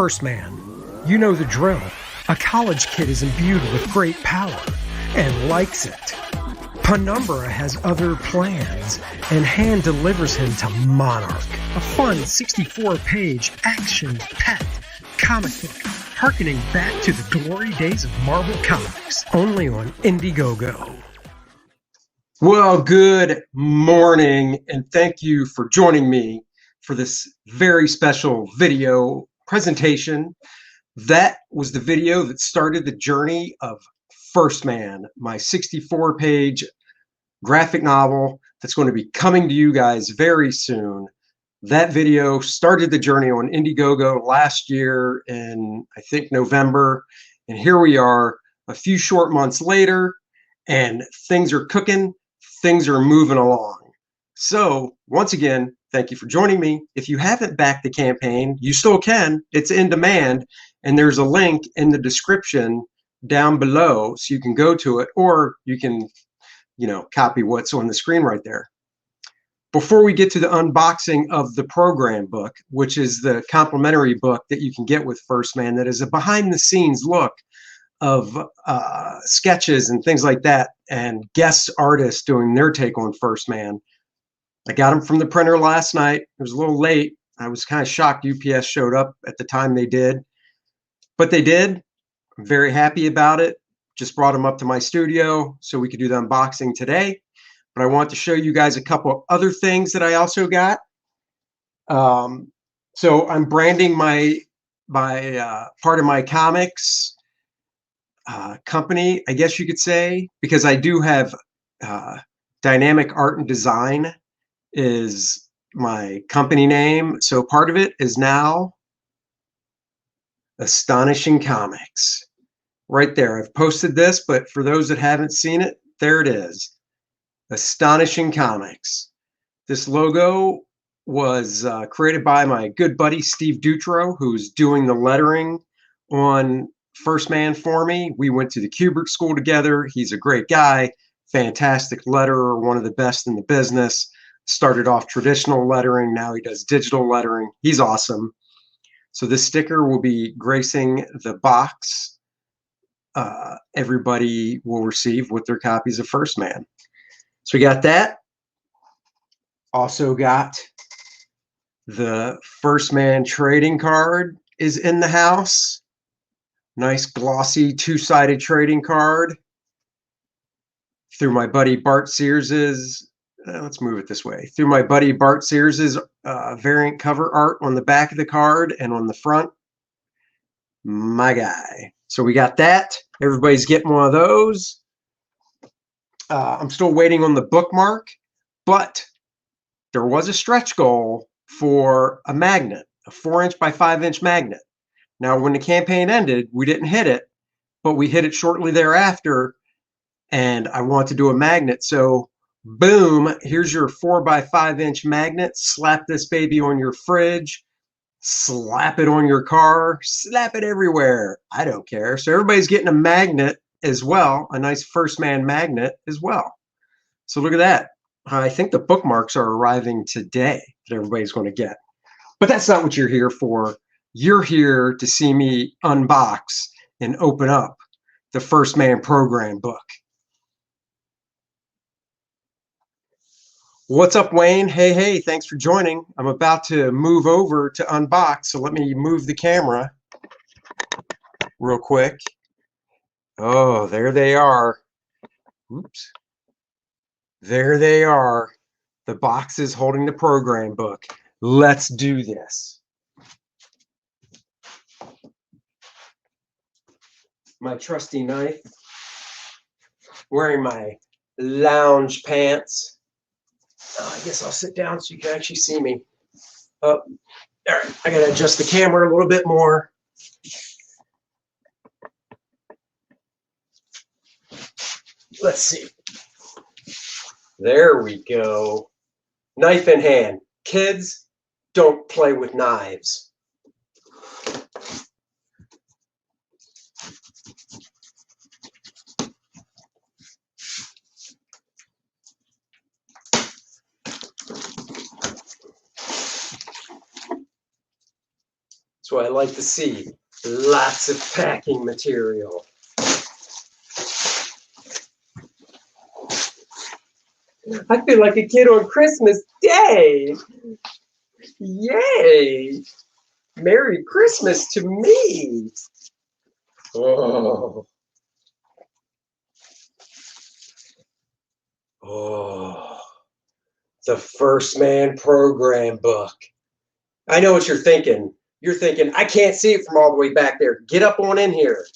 First Man. You know the drill. A college kid is imbued with great power and likes it. Penumbra has other plans, and hand delivers him to Monarch, a fun 64-page action-packed comic book harkening back to the glory days of Marvel Comics, only on Indiegogo. Well, good morning, and thank you for joining me for this very special video presentation. That was the video that started the journey of 1stMan, my 64-page graphic novel that's going to be coming to you guys very soon. That video started the journey on Indiegogo last year in, I think, November. And here we are a few short months later, and things are cooking, things are moving along. So once again, thank you for joining me. If you haven't backed the campaign, you still can. It's in demand, and there's a link in the description down below, so you can go to it, or you can, copy what's on the screen right there. Before we get to the unboxing of the program book, which is the complimentary book that you can get with 1stMan, that is a behind-the-scenes look of sketches and things like that, and guest artists doing their take on 1stMan. I got them from the printer last night. It was a little late. I was kind of shocked UPS showed up at the time they did, but they did. I'm very happy about it. Just brought them up to my studio so we could do the unboxing today. But I want to show you guys a couple other things that I also got. So I'm branding my part of my comics company, I guess you could say, because I do have Dynamic Art and Design is my company name. So part of it is now Astonishing Comics. Right there. I've posted this, but for those that haven't seen it, there it is. Astonishing Comics. This logo was created by my good buddy Steve Dutro, who's doing the lettering on 1stMan for me. We went to the Kubert School together. He's a great guy, fantastic letterer, one of the best in the business. Started off traditional lettering, now he does digital lettering. He's awesome. So this sticker will be gracing the box everybody will receive with their copies of 1stMan. So we got that. Also got the 1stMan trading card is in the house. Nice glossy two-sided trading card through my buddy Bart Sears's. Let's move it this way. Through my buddy Bart Sears's variant cover art on the back of the card, and on the front, my guy. So we got that. Everybody's getting one of those. I'm still waiting on the bookmark, but there was a stretch goal for a magnet, a 4-inch by 5-inch magnet. Now, when the campaign ended, we didn't hit it, but we hit it shortly thereafter, and I want to do a magnet. So boom, here's your 4 by 5-inch magnet. Slap this baby on your fridge, slap it on your car, slap it everywhere. I don't care. So everybody's getting a magnet as well, a nice 1stMan magnet as well. So look at that. I think the bookmarks are arriving today that everybody's going to get. But that's not what you're here for. You're here to see me unbox and open up the 1stMan program book. What's up, Wayne? Hey, thanks for joining. I'm about to move over to unbox, so let me move the camera real quick. Oh, there they are. Oops. There they are. The boxes holding the program book. Let's do this. My trusty knife. Wearing my lounge pants. I guess I'll sit down so you can actually see me. Oh, all right. I got to adjust the camera a little bit more. Let's see. There we go. Knife in hand. Kids, don't play with knives. what I like to see. Lots of packing material. I feel like a kid on Christmas Day. Yay! Merry Christmas to me. Oh. Oh. The 1stMan program book. I know what you're thinking. You're thinking, I can't see it from all the way back there. Get up on in here.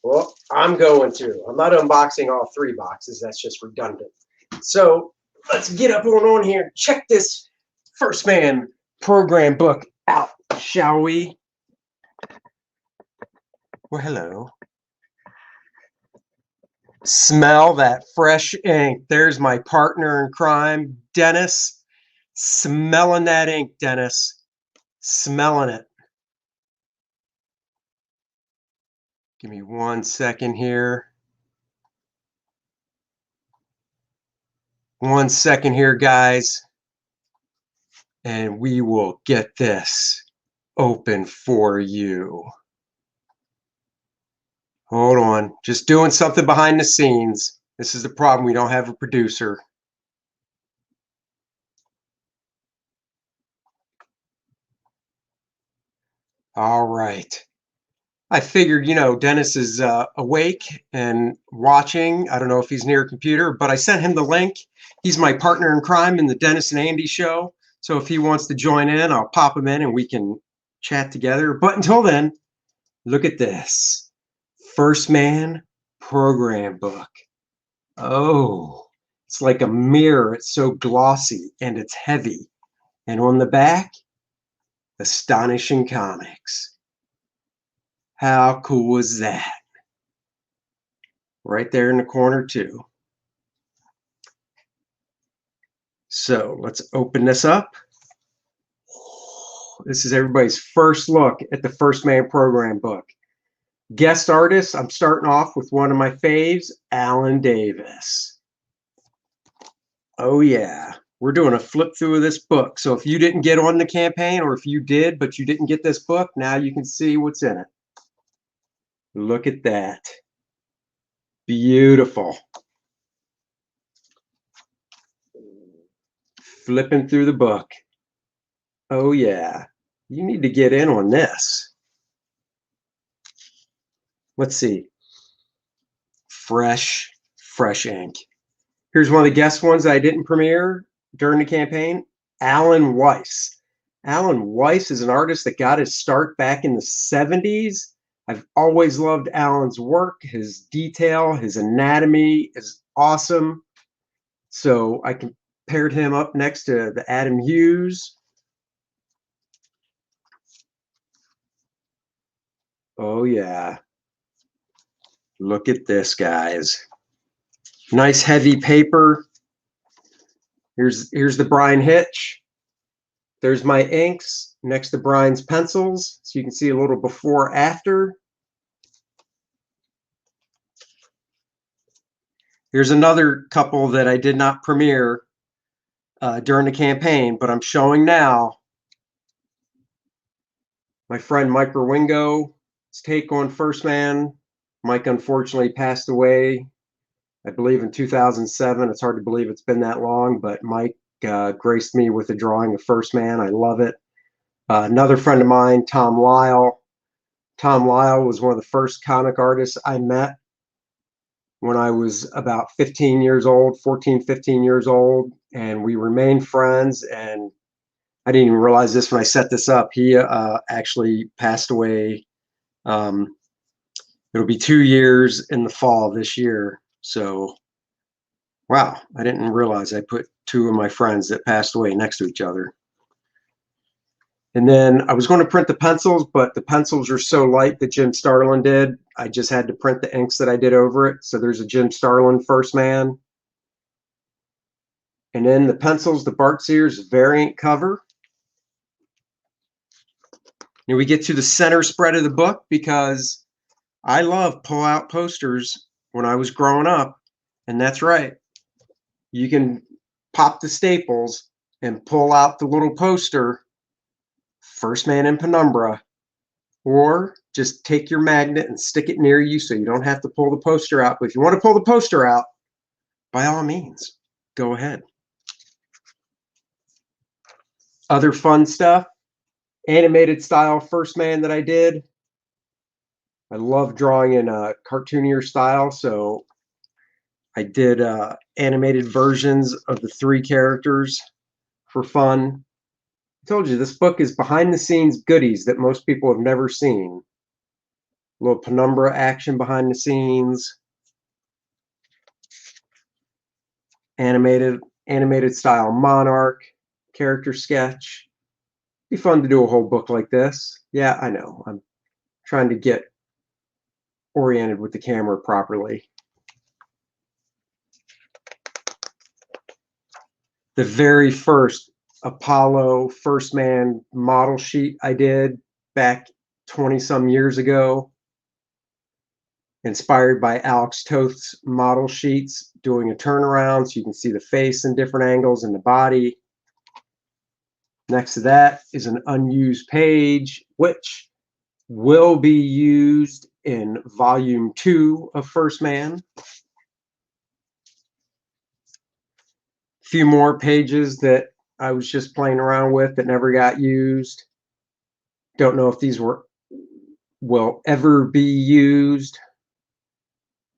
Well, I'm going to. I'm not unboxing all 3 boxes. That's just redundant. So let's get up on here and check this 1stMan program book out, shall we? Well, hello. Smell that fresh ink. There's my partner in crime, Dennis. Smelling that ink, Dennis. Smelling it. Give me 1 second here. 1 second here, guys. And we will get this open for you. Hold on. Just doing something behind the scenes. This is the problem. We don't have a producer. All right. I figured, Dennis is awake and watching. I don't know if he's near a computer, but I sent him the link. He's my partner in crime in the Dennis and Andy show. So if he wants to join in, I'll pop him in and we can chat together. But until then, look at this. 1stMan program book. Oh, it's like a mirror. It's so glossy and it's heavy. And on the back, Astonishing Comics. How cool is that? Right there in the corner too. So let's open this up. This is everybody's first look at the 1stMan program book. Guest artist, I'm starting off with one of my faves, Alan Davis. Oh yeah, we're doing a flip through of this book. So if you didn't get on the campaign, or if you did, but you didn't get this book, now you can see what's in it. Look at that. Beautiful. Flipping through the book. Oh yeah, you need to get in on this. Let's see. Fresh ink. Here's one of the guest ones that I didn't premiere during the campaign. Alan Weiss. Alan Weiss is an artist that got his start back in the 70s. I've always loved Alan's work. His detail, his anatomy is awesome. So I compared him up next to the Adam Hughes. Oh yeah. Look at this, guys. Nice heavy paper. Here's the Brian Hitch. There's my inks next to Brian's pencils. So you can see a little before after. Here's another couple that I did not premiere during the campaign, but I'm showing now. My friend Mike Rowingo's take on 1stMan. Mike unfortunately passed away, I believe, in 2007. It's hard to believe it's been that long, but Mike graced me with a drawing of 1stMan. I love it. Another friend of mine, Tom Lyle. Tom Lyle was one of the first comic artists I met when I was about 15 years old, 14, 15 years old, and we remained friends. And I didn't even realize this when I set this up. He actually passed away. It'll be 2 years in the fall of this year. So, wow, I didn't realize I put 2 of my friends that passed away next to each other. And then I was going to print the pencils, but the pencils are so light that Jim Starlin did. I just had to print the inks that I did over it. So there's a Jim Starlin 1stMan. And then the pencils, the Bart Sears variant cover. And we get to the center spread of the book because I love pull-out posters when I was growing up. And that's right. You can pop the staples and pull out the little poster, 1stMan in Penumbra, or just take your magnet and stick it near you so you don't have to pull the poster out. But if you want to pull the poster out, by all means, go ahead. Other fun stuff, animated style 1stMan that I did. I love drawing in a cartoonier style, so I did animated versions of the 3 characters for fun. I told you this book is behind the scenes goodies that most people have never seen. A little penumbra action behind the scenes. Animated style Monarch, character sketch. Be fun to do a whole book like this. Yeah, I know. I'm trying to get oriented with the camera properly. The very first Apollo 1stMan model sheet I did back 20 some years ago, inspired by Alex Toth's model sheets, doing a turnaround so you can see the face in different angles and the body. Next to that is an unused page, which will be used in volume 2 of 1stMan. Few more pages that I was just playing around with that never got used. Don't know if these will ever be used.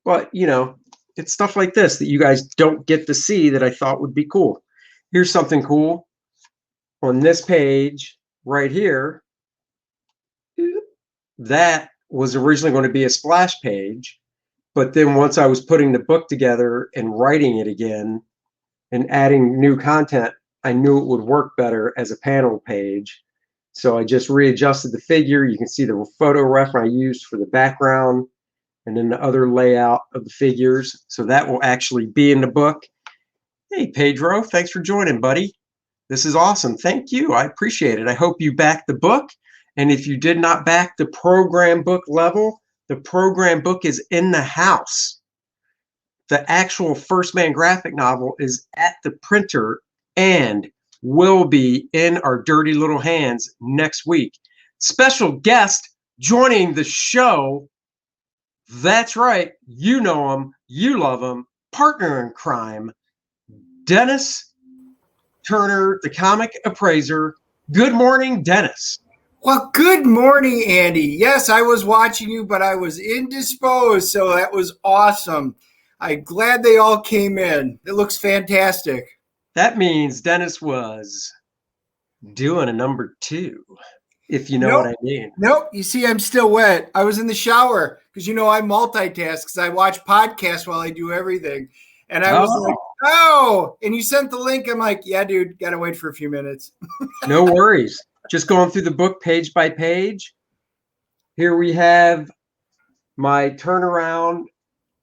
But, you know, it's stuff like this that you guys don't get to see that I thought would be cool. Here's something cool. On this page right here, that was originally going to be a splash page. But then once I was putting the book together and writing it again and adding new content, I knew it would work better as a panel page. So I just readjusted the figure. You can see the photo reference I used for the background and then the other layout of the figures. So that will actually be in the book. Hey, Pedro, thanks for joining, buddy. This is awesome. Thank you. I appreciate it. I hope you backed the book. And if you did not back the program book level, the program book is in the house. The actual 1stMan graphic novel is at the printer and will be in our dirty little hands next week. Special guest joining the show. That's right. You know him. You love him. Partner in crime, Dennis Turner, the comic appraiser. Good morning, Dennis. Well, good morning, Andy. Yes, I was watching you, but I was indisposed, so that was awesome. I'm glad they all came in. It looks fantastic. That means Dennis was doing a number 2, if you know what I mean. Nope. You see, I'm still wet. I was in the shower because, you know, I multitask because I watch podcasts while I do everything. And I was like, oh, and you sent the link. I'm like, yeah, dude, got to wait for a few minutes. No worries. Just going through the book page by page. Here we have my turnaround,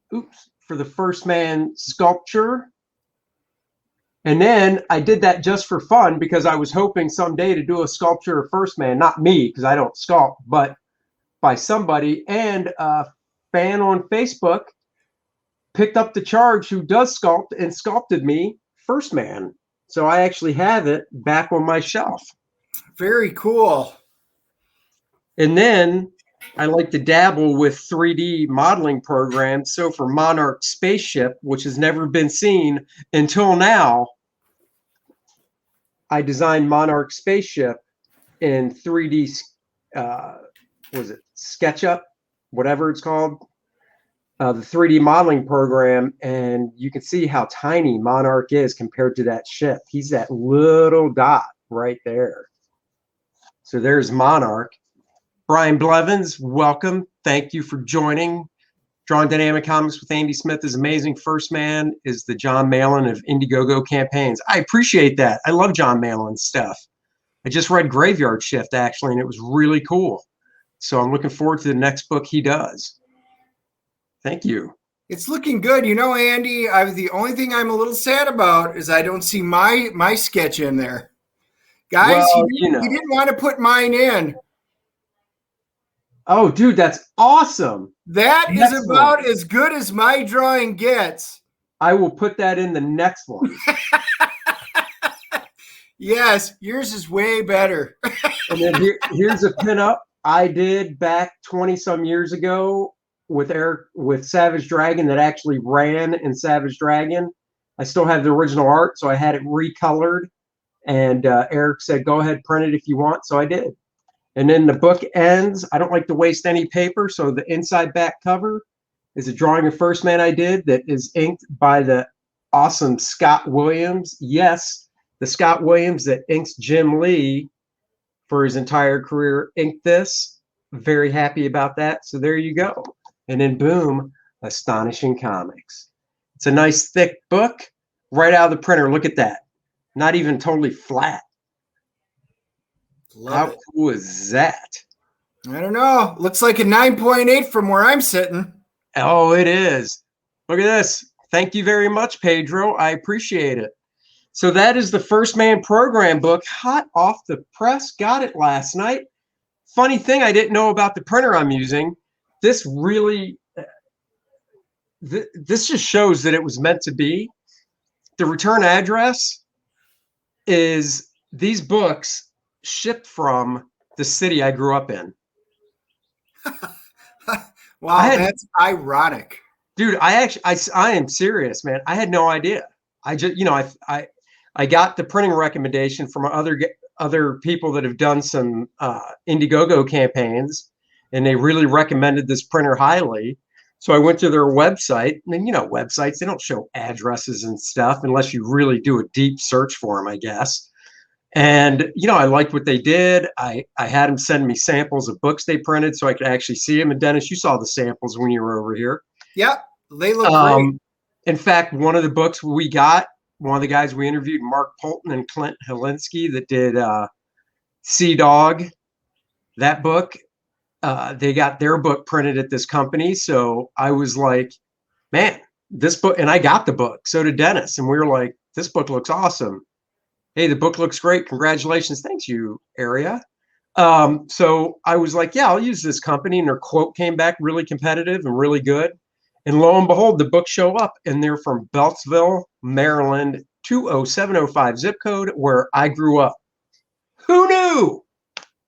for the 1stMan sculpture. And then I did that just for fun because I was hoping someday to do a sculpture of 1stMan, not me because I don't sculpt, but by somebody. And a fan on Facebook picked up the charge who does sculpt and sculpted me 1stMan. So I actually have it back on my shelf. Very cool. And then I like to dabble with 3D modeling programs. So for Monarch Spaceship, which has never been seen until now, I designed Monarch Spaceship in 3D, SketchUp, whatever it's called, the 3D modeling program. And you can see how tiny Monarch is compared to that ship. He's that little dot right there. So there's Monarch. Brian Blevins, welcome. Thank you for joining. Drawing Dynamic Comics with Andy Smith is amazing. 1stMan is the John Malin of Indiegogo campaigns. I appreciate that. I love John Malin's stuff. I just read Graveyard Shift, actually, and it was really cool. So I'm looking forward to the next book he does. Thank you. It's looking good. You know, Andy, the only thing I'm a little sad about is I don't see my sketch in there. Guys, Well, he didn't want to put mine in. Oh, dude, that's awesome. That is about as good as my drawing gets. I will put that in the next one. Yes, yours is way better. And then here's a pinup I did back 20 some years ago with Eric with Savage Dragon that actually ran in Savage Dragon. I still have the original art, so I had it recolored. And Eric said, "Go ahead, print it if you want." So I did. And then the book ends. I don't like to waste any paper, so the inside back cover is a drawing of 1stMan I did that is inked by the awesome Scott Williams. Yes, the Scott Williams that inks Jim Lee for his entire career inked this. Very happy about that. So there you go. And then boom, Astonishing Comics. It's a nice thick book right out of the printer. Look at that. Not even totally flat. How cool is that? I don't know. Looks like a 9.8 from where I'm sitting. Oh, it is. Look at this. Thank you very much, Pedro. I appreciate it. So that is the 1stMan program book, hot off the press. Got it last night. Funny thing I didn't know about the printer I'm using. This really, this just shows that it was meant to be. The return address is these books shipped from the city I grew up in. Wow, that's ironic. Dude, I am serious, man. I had no idea. I just, I got the printing recommendation from other people that have done some Indiegogo campaigns, and they really recommended this printer highly. So I went to their website, and websites, they don't show addresses and stuff unless you really do a deep search for them, I guess. And, I liked what they did. I had them send me samples of books they printed so I could actually see them. And Dennis, you saw the samples when you were over here. Yep, they look great. In fact, one of the books we got, one of the guys we interviewed, Mark Polton and Clint Helinski, that did Sea Dog, that book, they got their book printed at this company. So I was like, man, this book, and I got the book. So did Dennis. And we were like, this book looks awesome. Hey, the book looks great. Congratulations. Thanks, you area. So I was like, yeah, I'll use this company. And their quote came back really competitive and really good. And lo and behold, the books show up, and they're from Beltsville, Maryland, 20705 zip code, where I grew up. Who knew?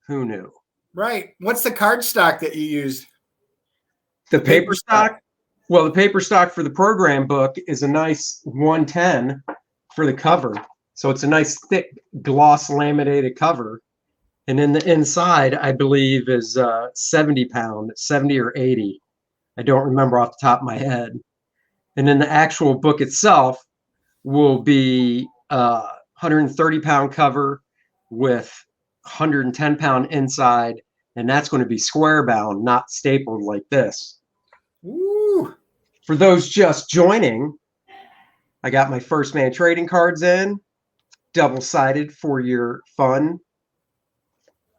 Who knew? Right. What's the cardstock that you used? The paper stock? Well, the paper stock for the program book is a nice 110 for the cover. So it's a nice thick gloss laminated cover. And then the inside, I believe, is 70 pound, 70 or 80. I don't remember off the top of my head. And then the actual book itself will be 130 pound cover with 110 pound inside. And that's going to be square bound, not stapled like this. Woo. For those just joining, I got my 1stMan trading cards in. Double-sided for your fun.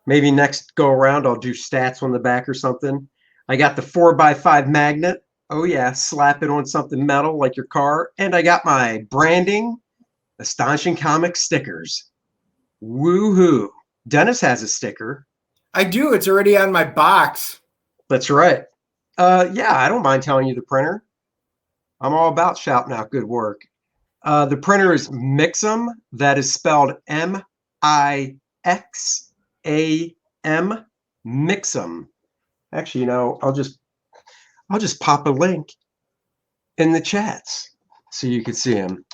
Maybe next go around I'll do stats on the back or something. I got the 4x5 magnet. Oh yeah, slap it on something metal like your car. And I got my branding Astonishing Comics stickers. Woohoo. Dennis has a sticker. I do. It's already on my box. That's right. Yeah, I don't mind telling you the printer. I'm all about shouting out good work. The printer is Mixam. That is spelled M-I-X-A-M. Mixam. Actually, I'll just pop a link in the chats so you can see them.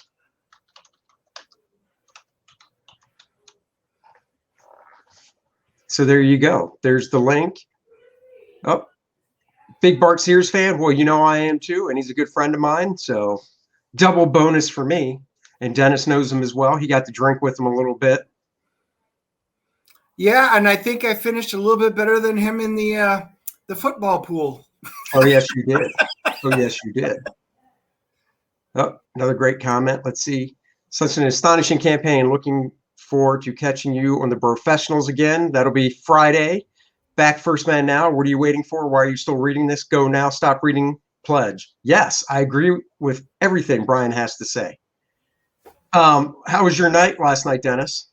So there you go. There's the link. Oh, big Bart Sears fan. Well, I am too, and he's a good friend of mine. So double bonus for me. And Dennis knows him as well. He got to drink with him a little bit. Yeah, and I think I finished a little bit better than him in the football pool. Oh, yes, you did. Oh, yes, you did. Oh, another great comment. Let's see. Such an astonishing campaign. Looking forward to catching you on the Professionals again. That'll be Friday. Back 1stMan now. What are you waiting for? Why are you still reading this? Go now. Stop reading. Pledge. Yes, I agree with everything Brian has to say. How was your night last night, Dennis?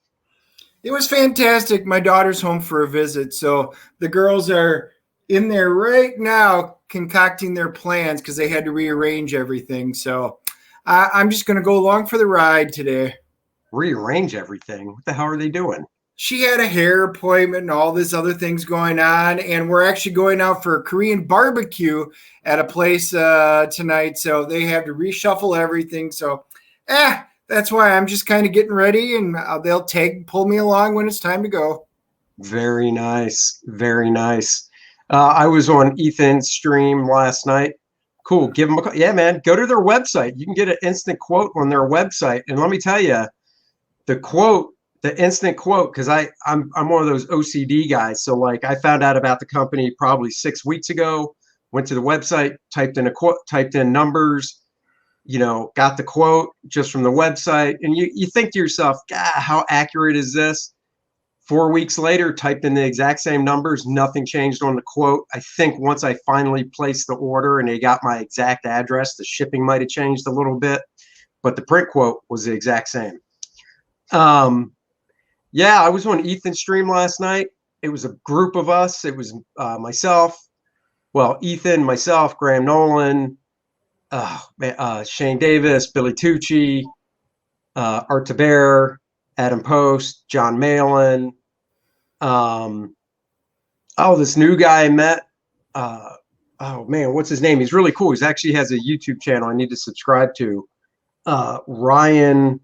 It was fantastic. My daughter's home for a visit, so the girls are in there right now concocting their plans because they had to rearrange everything. So I'm just going to go along for the ride today. Rearrange everything? What the hell are they doing? she had a hair appointment and all this other things going on, and we're actually going out for a Korean barbecue at a place tonight. So they have to reshuffle everything. So, that's why I'm just kind of getting ready, and they'll pull me along when it's time to go. Very nice. Very nice. I was on Ethan's stream last night. Cool. Give them a call. Yeah, man. Go to their website. You can get an instant quote on their website. And let me tell you, the instant quote, because I'm one of those OCD guys. So like I found out about the company probably 6 weeks ago, went to the website, typed in a quote, typed in numbers, got the quote just from the website. And you think to yourself, God, how accurate is this? 4 weeks later, typed in the exact same numbers, nothing changed on the quote. I think once I finally placed the order and they got my exact address, the shipping might have changed a little bit, but the print quote was the exact same. Yeah, I was on Ethan's stream last night. It was a group of us. It was Ethan, myself, Graham Nolan, Shane Davis, Billy Tucci, Art Taber, Adam Post, John Malin. This new guy I met. Oh man, what's his name? He's really cool. He actually has a YouTube channel I need to subscribe to. Ryan.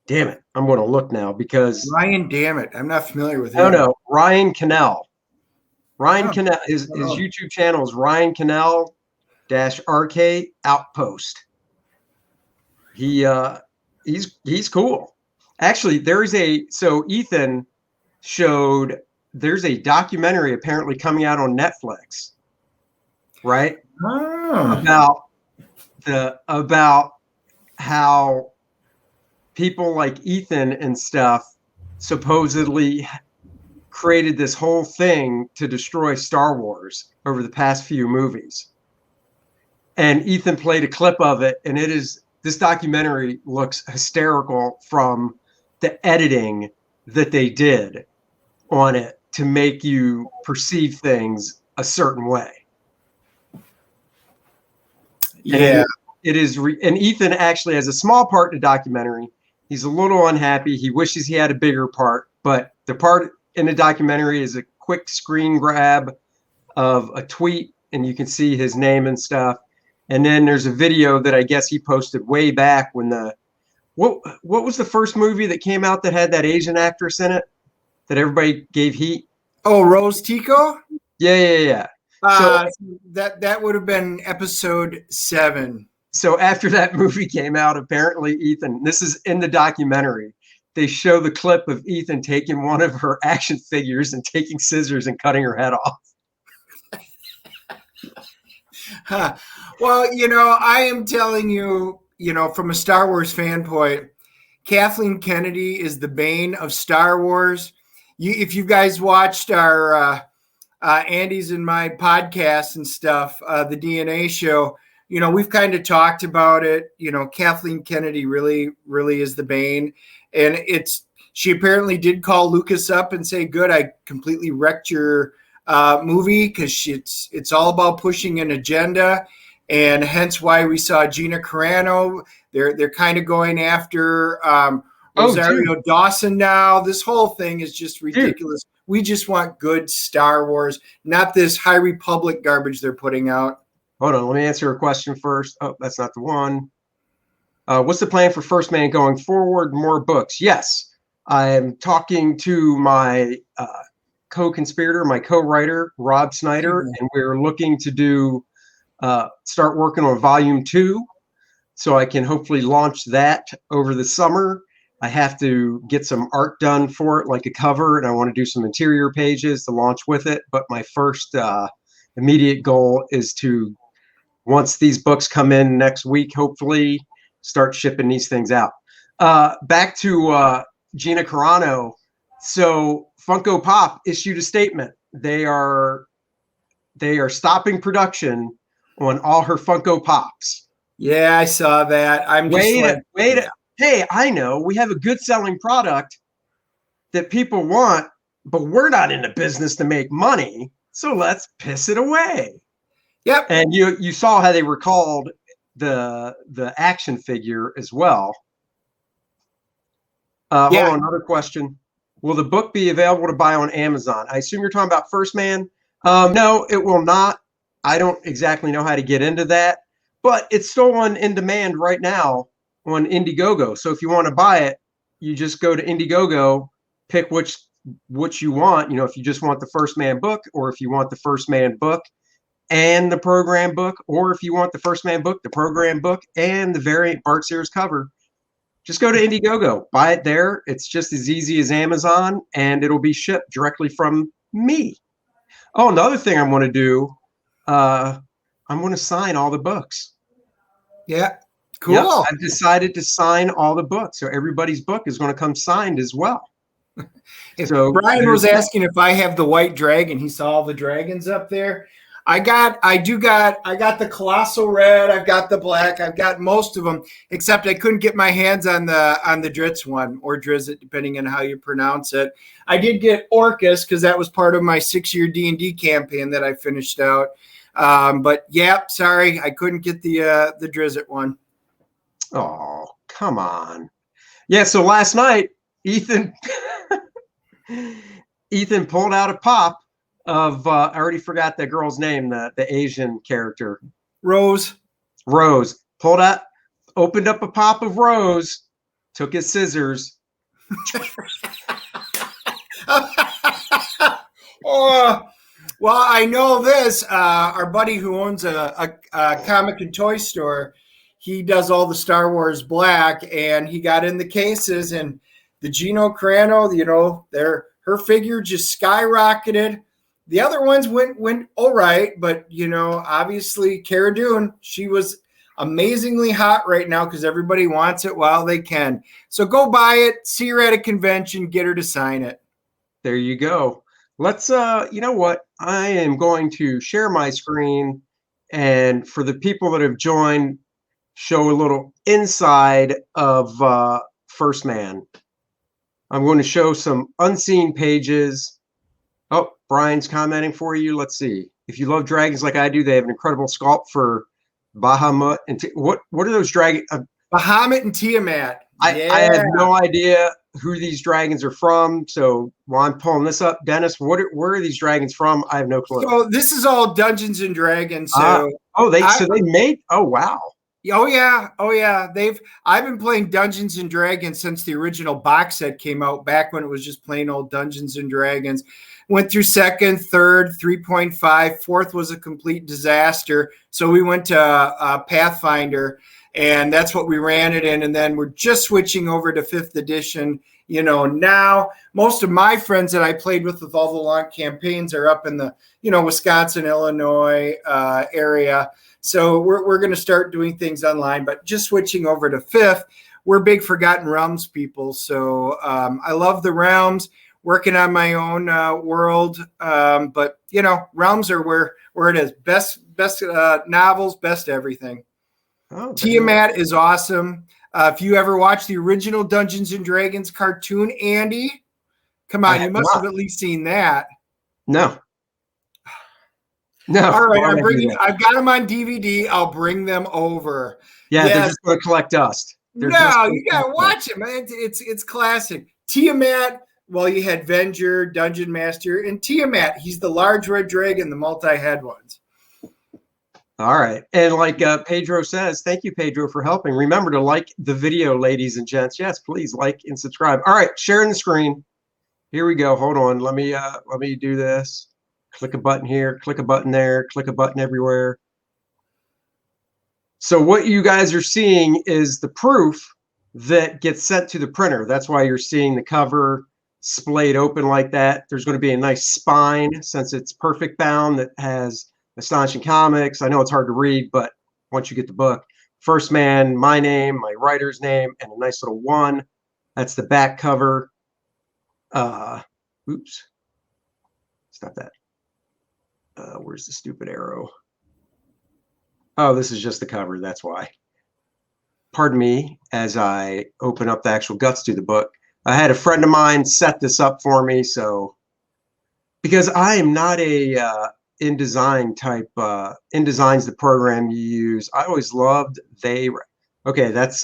Damn it, I'm going to look now because Ryan. Damn it, I'm not familiar with him. No, Ryan Cannell. Ryan Cannell. His YouTube channel is Ryan Cannell -RK Outpost. He's cool. Actually, Ethan showed there's a documentary apparently coming out on Netflix, right? About how people like Ethan and stuff supposedly created this whole thing to destroy Star Wars over the past few movies. And Ethan played a clip of it, and this documentary looks hysterical from the editing that they did on it to make you perceive things a certain way. Yeah. And it is, and Ethan actually has a small part in the documentary. He's a little unhappy. He wishes he had a bigger part, but the part in the documentary is a quick screen grab of a tweet, and you can see his name and stuff. And then there's a video that I guess he posted way back when what was the first movie that came out that had that Asian actress in it that everybody gave heat? Oh, Rose Tico? Yeah. That would have been episode 7. So after that movie came out, apparently Ethan, this is in the documentary, they show the clip of Ethan taking one of her action figures and taking scissors and cutting her head off. Well, I am telling you, from a Star Wars fan point, Kathleen Kennedy is the bane of Star Wars. If you guys watched our Andy's and my podcast and stuff, the DNA show, we've kind of talked about it. Kathleen Kennedy really, really is the bane. And she apparently did call Lucas up and say, good, I completely wrecked your movie, because it's all about pushing an agenda. And hence why we saw Gina Carano. They're kind of going after Rosario Dawson now. This whole thing is just ridiculous. Dude. We just want good Star Wars, not this High Republic garbage they're putting out. Hold on, let me answer a question first. Oh, that's not the one. What's the plan for 1stMan going forward? More books? Yes, I am talking to my co-conspirator, my co-writer, Rob Snyder, and we're looking to start working on volume 2, so I can hopefully launch that over the summer. I have to get some art done for it, like a cover, and I want to do some interior pages to launch with it. But my first immediate goal is to, once these books come in next week, hopefully start shipping these things out. Back to Gina Carano. So Funko Pop issued a statement. They are stopping production on all her Funko Pops. Yeah, I saw that. I'm just Hey, I know we have a good selling product that people want, but we're not in the business to make money, so let's piss it away. Yep. And you saw how they recalled the action figure as well. Hold on, another question. Will the book be available to buy on Amazon? I assume you're talking about 1stMan. No, it will not. I don't exactly know how to get into that, but it's still on in demand right now on Indiegogo. So if you want to buy it, you just go to Indiegogo, pick which you want. You know, if you just want the 1stMan book, or if you want the 1stMan book and the program book, or if you want the 1stMan book, the program book, and the variant Bart Sears cover, just go to Indiegogo, buy it there. It's just as easy as Amazon, and it'll be shipped directly from me. Oh, another thing I'm going to do, I'm going to sign all the books. Yeah, cool. Yep, I've decided to sign all the books, so everybody's book is going to come signed as well. So Brian was asking if I have the white dragon. He saw all the dragons up there. I got the colossal red. I've got the black. I've got most of them, except I couldn't get my hands on the Dritz one, or Drizzt, depending on how you pronounce it. I did get Orcus because that was part of my 6-year D&D campaign that I finished out. But yeah, sorry, I couldn't get the Drizzt one. Oh, come on. Yeah, so last night, Ethan pulled out a pop of I already forgot that girl's name, the Asian character. Rose. Pulled out, opened up a pop of Rose, took his scissors. Oh, well, I know this. Our buddy who owns a comic and toy store, he does all the Star Wars black, and he got in the cases, and the Gino Carano, you know, her figure just skyrocketed. The other ones went all right, but, you know, obviously Cara Dune, she was amazingly hot right now because everybody wants it while they can. So go buy it, see her at a convention, get her to sign it. There you go. Let's, you know what? I am going to share my screen, and for the people that have joined, show a little inside of 1stMan. I'm going to show some unseen pages. Oh, Brian's commenting for you. Let's see. If you love dragons like I do, they have an incredible sculpt for Bahamut. And what are those dragons? Bahamut and Tiamat. I have no idea who these dragons are from. So while I'm pulling this up, Dennis, where are these dragons from? I have no clue. So this is all Dungeons and Dragons. So they made. Oh wow. Oh yeah. I've been playing Dungeons and Dragons since the original box set came out, back when it was just plain old Dungeons and Dragons. Went through 2nd, 3rd, 3.5. 4th was a complete disaster. So we went to Pathfinder, and that's what we ran it in. And then we're just switching over to 5th edition. You know, now most of my friends that I played with all the long campaigns are up in the, you know, Wisconsin, Illinois area. So we're going to start doing things online, but just switching over to 5th. We're big Forgotten Realms people. So I love the Realms. Working on my own world, but you know, Realms are where it is. Best novels, best everything. Oh, Tiamat is awesome. If you ever watched the original Dungeons and Dragons cartoon, Andy, come on, you must have at least seen that. No. All right, I've got them on DVD. I'll bring them over. Yeah, they're just going to collect dust. You gotta watch it, man. It's classic. Tiamat. Well, you had Venger, Dungeon Master, and Tiamat. He's the large red dragon, the multi-head ones. All right. And like Pedro says, thank you, Pedro, for helping. Remember to like the video, ladies and gents. Yes, please like and subscribe. All right, sharing the screen. Here we go. Hold on. Let me do this. Click a button here, click a button there, click a button everywhere. So what you guys are seeing is the proof that gets sent to the printer. That's why you're seeing the cover splayed open like that. There's going to be a nice spine since it's perfect bound that has Astonishing Comics. I know it's hard to read, but once you get the book, 1stMan, my name, my writer's name, and a nice little 1. That's the back cover. Oops. Stop that. Where's the stupid arrow? Oh, this is just the cover. That's why. Pardon me as I open up the actual guts to the book. I had a friend of mine set this up for me, so because I am not a InDesign type. InDesign's the program you use. I always loved okay, that's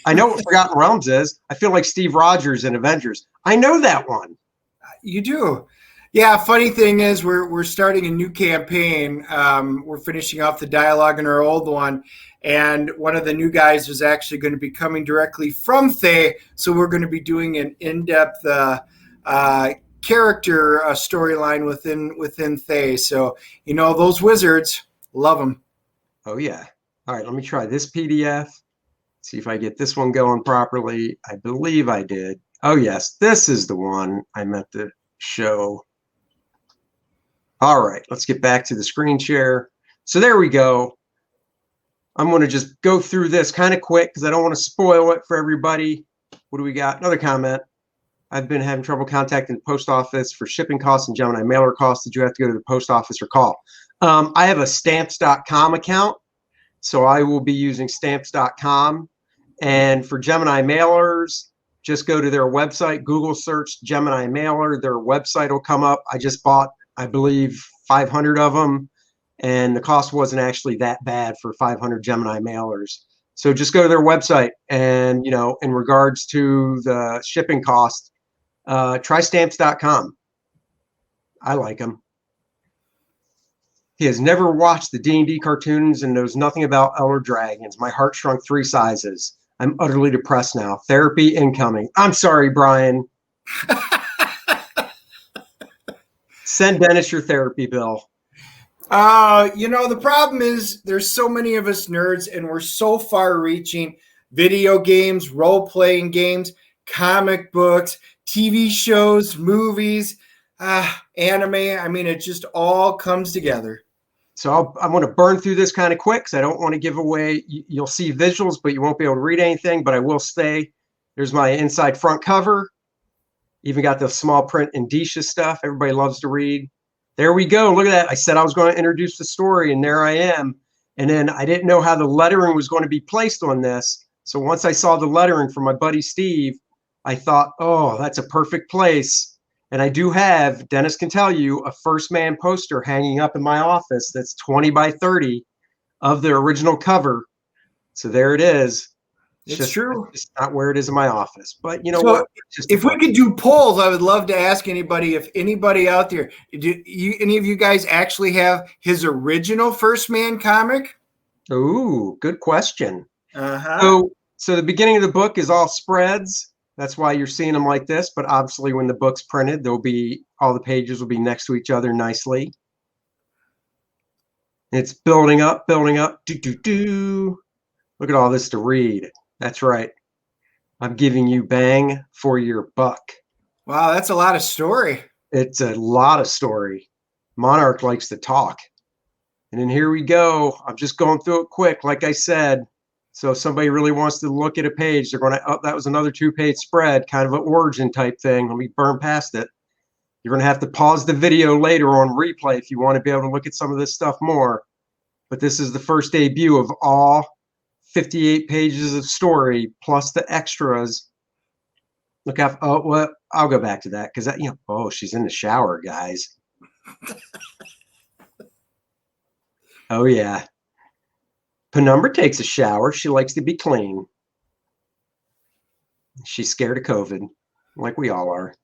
I know what Forgotten Realms is. I feel like Steve Rogers in Avengers. I know that one. You do. Yeah, funny thing is we're starting a new campaign. We're finishing off the dialogue in our old one, and one of the new guys is actually going to be coming directly from Thay. So we're going to be doing an in-depth character storyline within Thay. So those wizards, love them. Oh yeah. All right, let me try this PDF. See if I get this one going properly. I believe I did. Oh yes, this is the one I meant to show. All right, let's get back to the screen share. So there we go. I'm going to just go through this kind of quick because I don't want to spoil it for everybody. What do we got? Another comment. I've been having trouble contacting the post office for shipping costs and Gemini mailer costs. Did you have to go to the post office or call? I have a stamps.com account, so I will be using stamps.com. And for Gemini mailers, just go to their website, Google search Gemini mailer. Their website will come up. I just bought, I believe, 500 of them, and the cost wasn't actually that bad for 500 Gemini mailers. So just go to their website, and in regards to the shipping cost, try stamps.com. I like them. He has never watched the D&D cartoons and knows nothing about Elder Dragons. My heart shrunk 3 sizes. I'm utterly depressed now. Therapy incoming. I'm sorry, Brian. Send Dennis your therapy bill. The problem is there's so many of us nerds, and we're so far reaching. Video games, role-playing games, comic books, TV shows, movies, anime. I mean, it just all comes together. So I'm going to burn through this kind of quick because I don't want to give away. You'll see visuals, but you won't be able to read anything, but I will stay. There's my inside front cover. Even got the small print indicia stuff. Everybody loves to read. There we go. Look at that. I said I was going to introduce the story, and there I am. And then I didn't know how the lettering was going to be placed on this. So once I saw the lettering from my buddy Steve, I thought, oh, that's a perfect place. And I do have, Dennis can tell you, a 1stMan poster hanging up in my office that's 20 by 30 of the original cover. So there it is. It's true. It's not where it is in my office. But you know what? If we could do polls, I would love to ask anybody, if anybody out there, any of you guys actually have his original 1stMan comic? Ooh, good question. Uh-huh. So the beginning of the book is all spreads. That's why you're seeing them like this. But obviously when the book's printed, all the pages will be next to each other nicely. It's building up. Look at all this to read. That's right. I'm giving you bang for your buck. Wow, that's a lot of story. It's a lot of story. Monarch likes to talk. And then here we go. I'm just going through it quick, like I said. So if somebody really wants to look at a page, they're going to, oh, that was another 2-page spread, kind of an origin type thing. Let me burn past it. You're going to have to pause the video later on replay if you want to be able to look at some of this stuff more. But this is the first debut of all 58 pages of story plus the extras. Look out. Oh, well, I'll go back to that because that, oh, she's in the shower, guys. Oh, yeah. Penumbra takes a shower. She likes to be clean. She's scared of COVID, like we all are.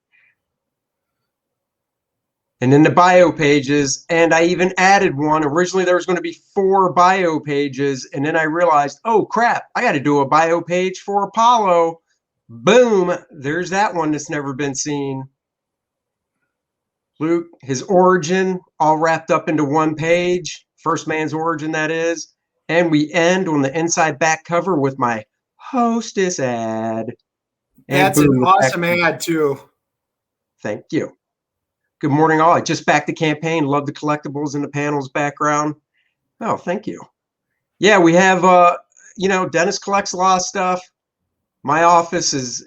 And then the bio pages, and I even added one. Originally, there was going to be 4 bio pages, and then I realized, oh, crap, I got to do a bio page for Apollo. Boom, there's that one that's never been seen. Luke, his origin, all wrapped up into one page. 1stMan's origin, that is. And we end on the inside back cover with my hostess ad. That's an awesome ad, too. Thank you. Good morning, all. I just backed the campaign. Love the collectibles in the panels background. Oh, thank you. Yeah, we have, Dennis collects a lot of stuff. My office is,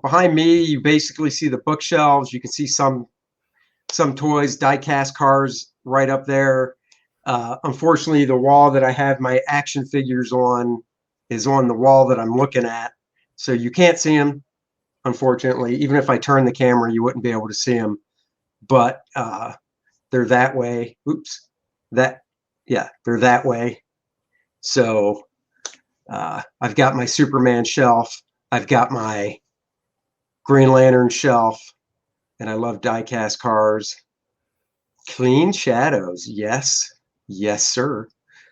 behind me. You basically see the bookshelves. You can see some toys, die-cast cars right up there. Unfortunately, the wall that I have my action figures on is on the wall that I'm looking at. So you can't see them, unfortunately. Even if I turn the camera, you wouldn't be able to see them. But they're that way. Oops. They're that way. So I've got my Superman shelf. I've got my Green Lantern shelf, and I love die-cast cars. Clean shadows. Yes. Yes, sir.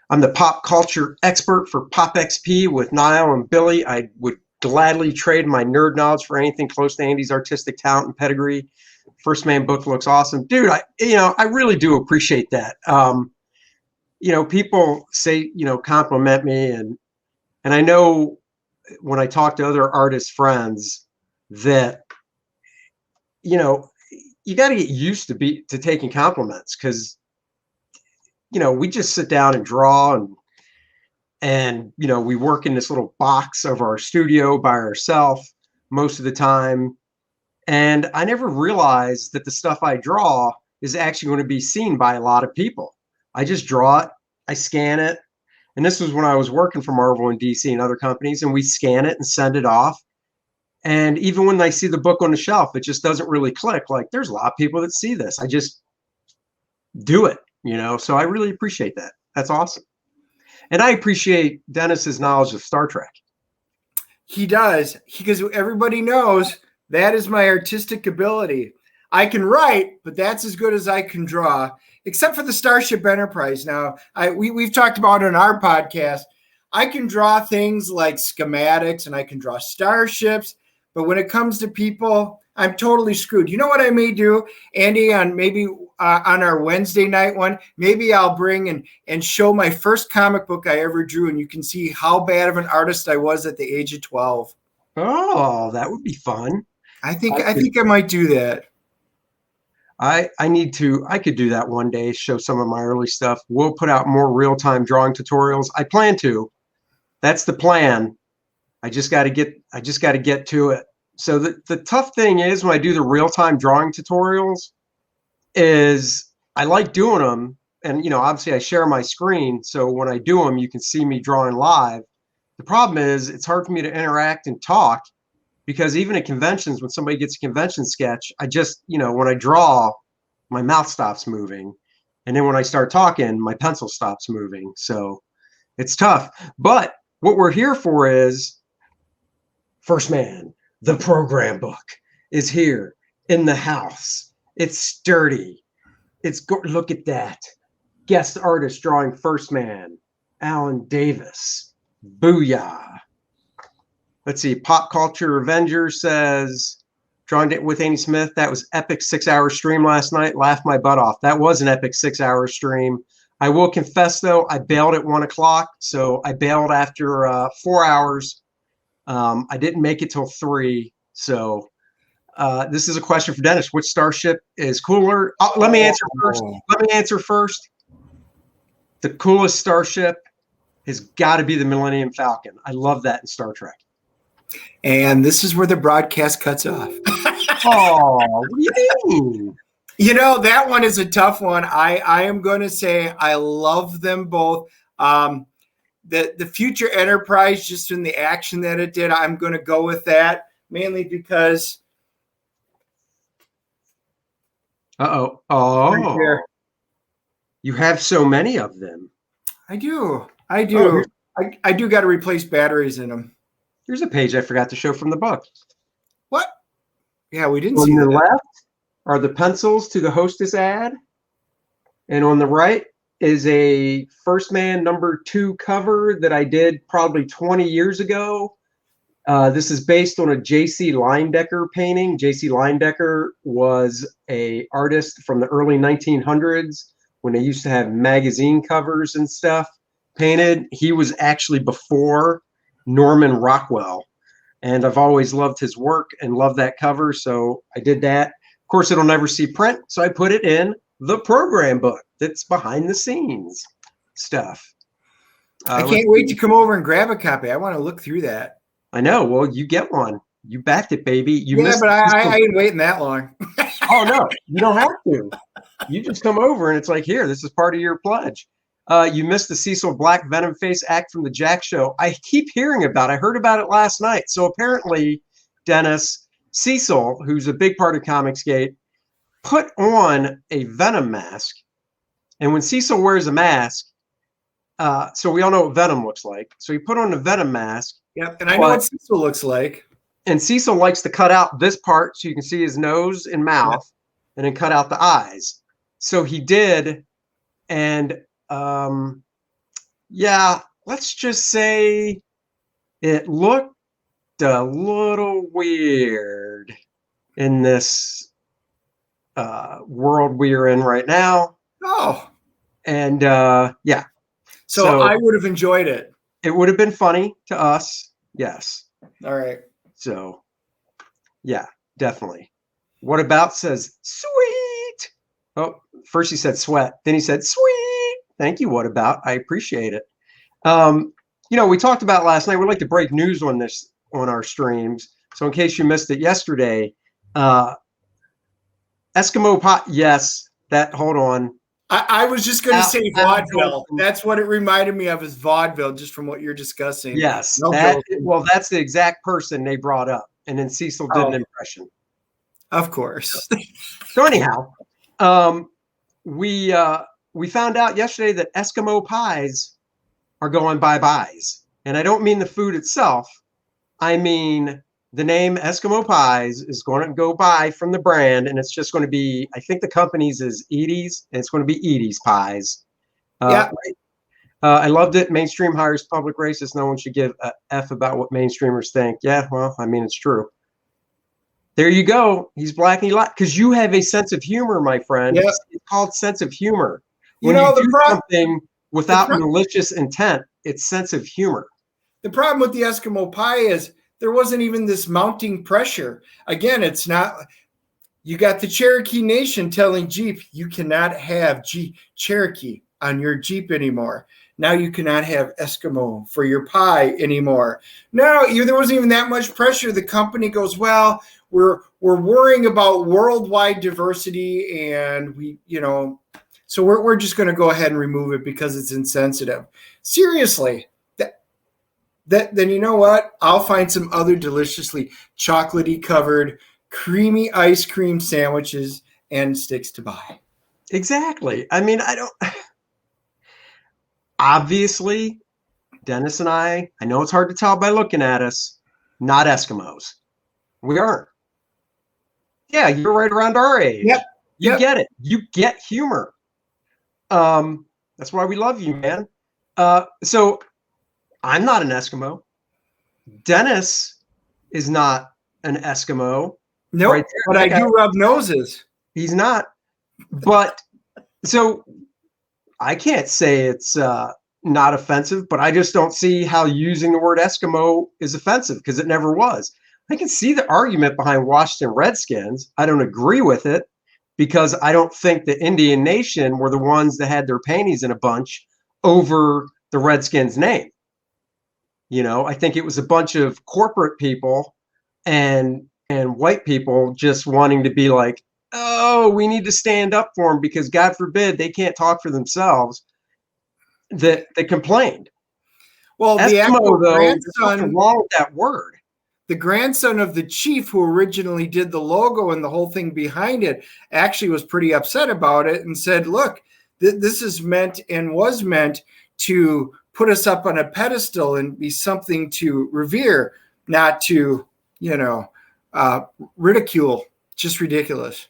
I'm the pop culture expert for Pop XP with Niall and Billy. I would gladly trade my nerd knowledge for anything close to Andy's artistic talent and pedigree. First Man book looks awesome. Dude, I really do appreciate that. People say, compliment me, and I know when I talk to other artist friends that, you got to get used to taking compliments, because, we just sit down and draw, and we work in this little box of our studio by ourselves most of the time. And I never realized that the stuff I draw is actually going to be seen by a lot of people. I just draw it, I scan it. And this was when I was working for Marvel and DC and other companies, and we scan it and send it off. And even when I see the book on the shelf, it just doesn't really click. Like, there's a lot of people that see this. I just do it, so I really appreciate that. That's awesome. And I appreciate Dennis's knowledge of Star Trek. He does, because everybody knows that is my artistic ability. I can write, but that's as good as I can draw, except for the Starship Enterprise. Now, we've talked about it on our podcast. I can draw things like schematics, and I can draw starships, but when it comes to people, I'm totally screwed. You know what I may do, Andy, on our Wednesday night one? Maybe I'll bring and show my first comic book I ever drew, and you can see how bad of an artist I was at the age of 12. Oh, that would be fun. I think I might do that. I could do that one day, show some of my early stuff. We'll put out more real-time drawing tutorials. I plan to. That's the plan. I just got to get to it. So the tough thing is, when I do the real-time drawing tutorials, is I like doing them. And, obviously I share my screen. So when I do them, you can see me drawing live. The problem is it's hard for me to interact and talk, because even at conventions, when somebody gets a convention sketch, I just, when I draw, my mouth stops moving. And then when I start talking, my pencil stops moving. So it's tough. But what we're here for is 1stMan. The program book is here in the house. It's sturdy. Look at that. Guest artist drawing 1stMan, Alan Davis. Booyah. Let's see. Pop Culture Avenger says, drawing it with Andy Smith. That was epic 6-hour stream last night. Laughed my butt off. That was an epic 6-hour stream. I will confess, though, I bailed at 1 o'clock. So I bailed after 4 hours. I didn't make it till 3. So this is a question for Dennis. Which starship is cooler? Let me answer first. The coolest starship has got to be the Millennium Falcon. I love that in Star Trek. And this is where the broadcast cuts off. Oh, what do you mean? That one is a tough one. I am going to say I love them both. The Future Enterprise, just in the action that it did, I'm going to go with that, mainly because. Oh, right, you have so many of them. I do. I do got to replace batteries in them. Here's a page I forgot to show from the book. What? Yeah, we didn't see that. On the left are the pencils to the hostess ad. And on the right is a 1stMan #2 cover that I did probably 20 years ago. This is based on a J.C. Leyendecker painting. J.C. Leyendecker was an artist from the early 1900s when they used to have magazine covers and stuff painted. He was actually before Norman Rockwell. And I've always loved his work and loved that cover. So I did that. Of course, it'll never see print. So I put it in the program book that's behind the scenes stuff. I can't wait to come over and grab a copy. I want to look through that. I know. Well, you get one. You backed it, baby. But I ain't waiting that long. Oh, no. You don't have to. You just come over and it's like, here, this is part of your pledge. You missed the Cecil Black Venom Face act from the Jack Show. I keep hearing about it. I heard about it last night. So apparently, Dennis, Cecil, who's a big part of Comicsgate, put on a Venom mask. And when Cecil wears a mask, So we all know what Venom looks like. So he put on the Venom mask. Yep. And I know what Cecil looks like. And Cecil likes to cut out this part so you can see his nose and mouth, and then cut out the eyes. So he did. And yeah, let's just say it looked a little weird in this world we are in right now. Oh. And yeah. So I would have enjoyed it. It would have been funny to us. Yes. All right. So yeah, definitely. What about says sweet? Oh, first he said sweat, then he said sweet. Thank you. What about? I appreciate it. We talked about last night. We like to break news on this on our streams. So in case you missed it yesterday, Eskimo pie. Yes, that. Hold on. I was just going to say vaudeville. That's what it reminded me of, is vaudeville, just from what you're discussing. Yes. That's the exact person they brought up. And then Cecil did an impression. Of course. So anyhow, we found out yesterday that Eskimo pies are going bye-byes. And I don't mean the food itself. I mean the name Eskimo Pies is going to go by from the brand, and it's just going to be, I think the company's is Edie's, and it's going to be Edie's Pies. Yeah. I loved it. Mainstream hires public racist. No one should give a F about what mainstreamers think. Yeah, well, I mean, it's true. There you go. He's black and he lied. Because you have a sense of humor, my friend. Yep. It's called sense of humor. When you do something without malicious intent, it's sense of humor. The problem with the Eskimo pie is there wasn't even this mounting pressure. Again, it's not. You got the Cherokee Nation telling Jeep, you cannot have Cherokee on your Jeep anymore. Now you cannot have Eskimo for your pie anymore. No, there wasn't even that much pressure. The company goes, well, we're worrying about worldwide diversity, and so we're just going to go ahead and remove it because it's insensitive. Seriously. Then you know what? I'll find some other deliciously chocolatey covered creamy ice cream sandwiches and sticks to buy. Exactly. I mean, obviously, Dennis and I know it's hard to tell by looking at us, not Eskimos. We aren't. Yeah, you're right around our age. Yep. You get it. You get humor. That's why we love you, man. So I'm not an Eskimo. Dennis is not an Eskimo. No, nope, but I do rub noses. He's not. But so I can't say it's not offensive, but I just don't see how using the word Eskimo is offensive, because it never was. I can see the argument behind Washington Redskins. I don't agree with it, because I don't think the Indian Nation were the ones that had their panties in a bunch over the Redskins name. I think it was a bunch of corporate people and white people just wanting to be like, oh, we need to stand up for them because God forbid they can't talk for themselves. That complained. Well, Eskimo, though, there's nothing wrong with that word. The grandson of the chief who originally did the logo and the whole thing behind it actually was pretty upset about it and said, look, this is meant and was meant to put us up on a pedestal and be something to revere, not to, ridicule. Just ridiculous.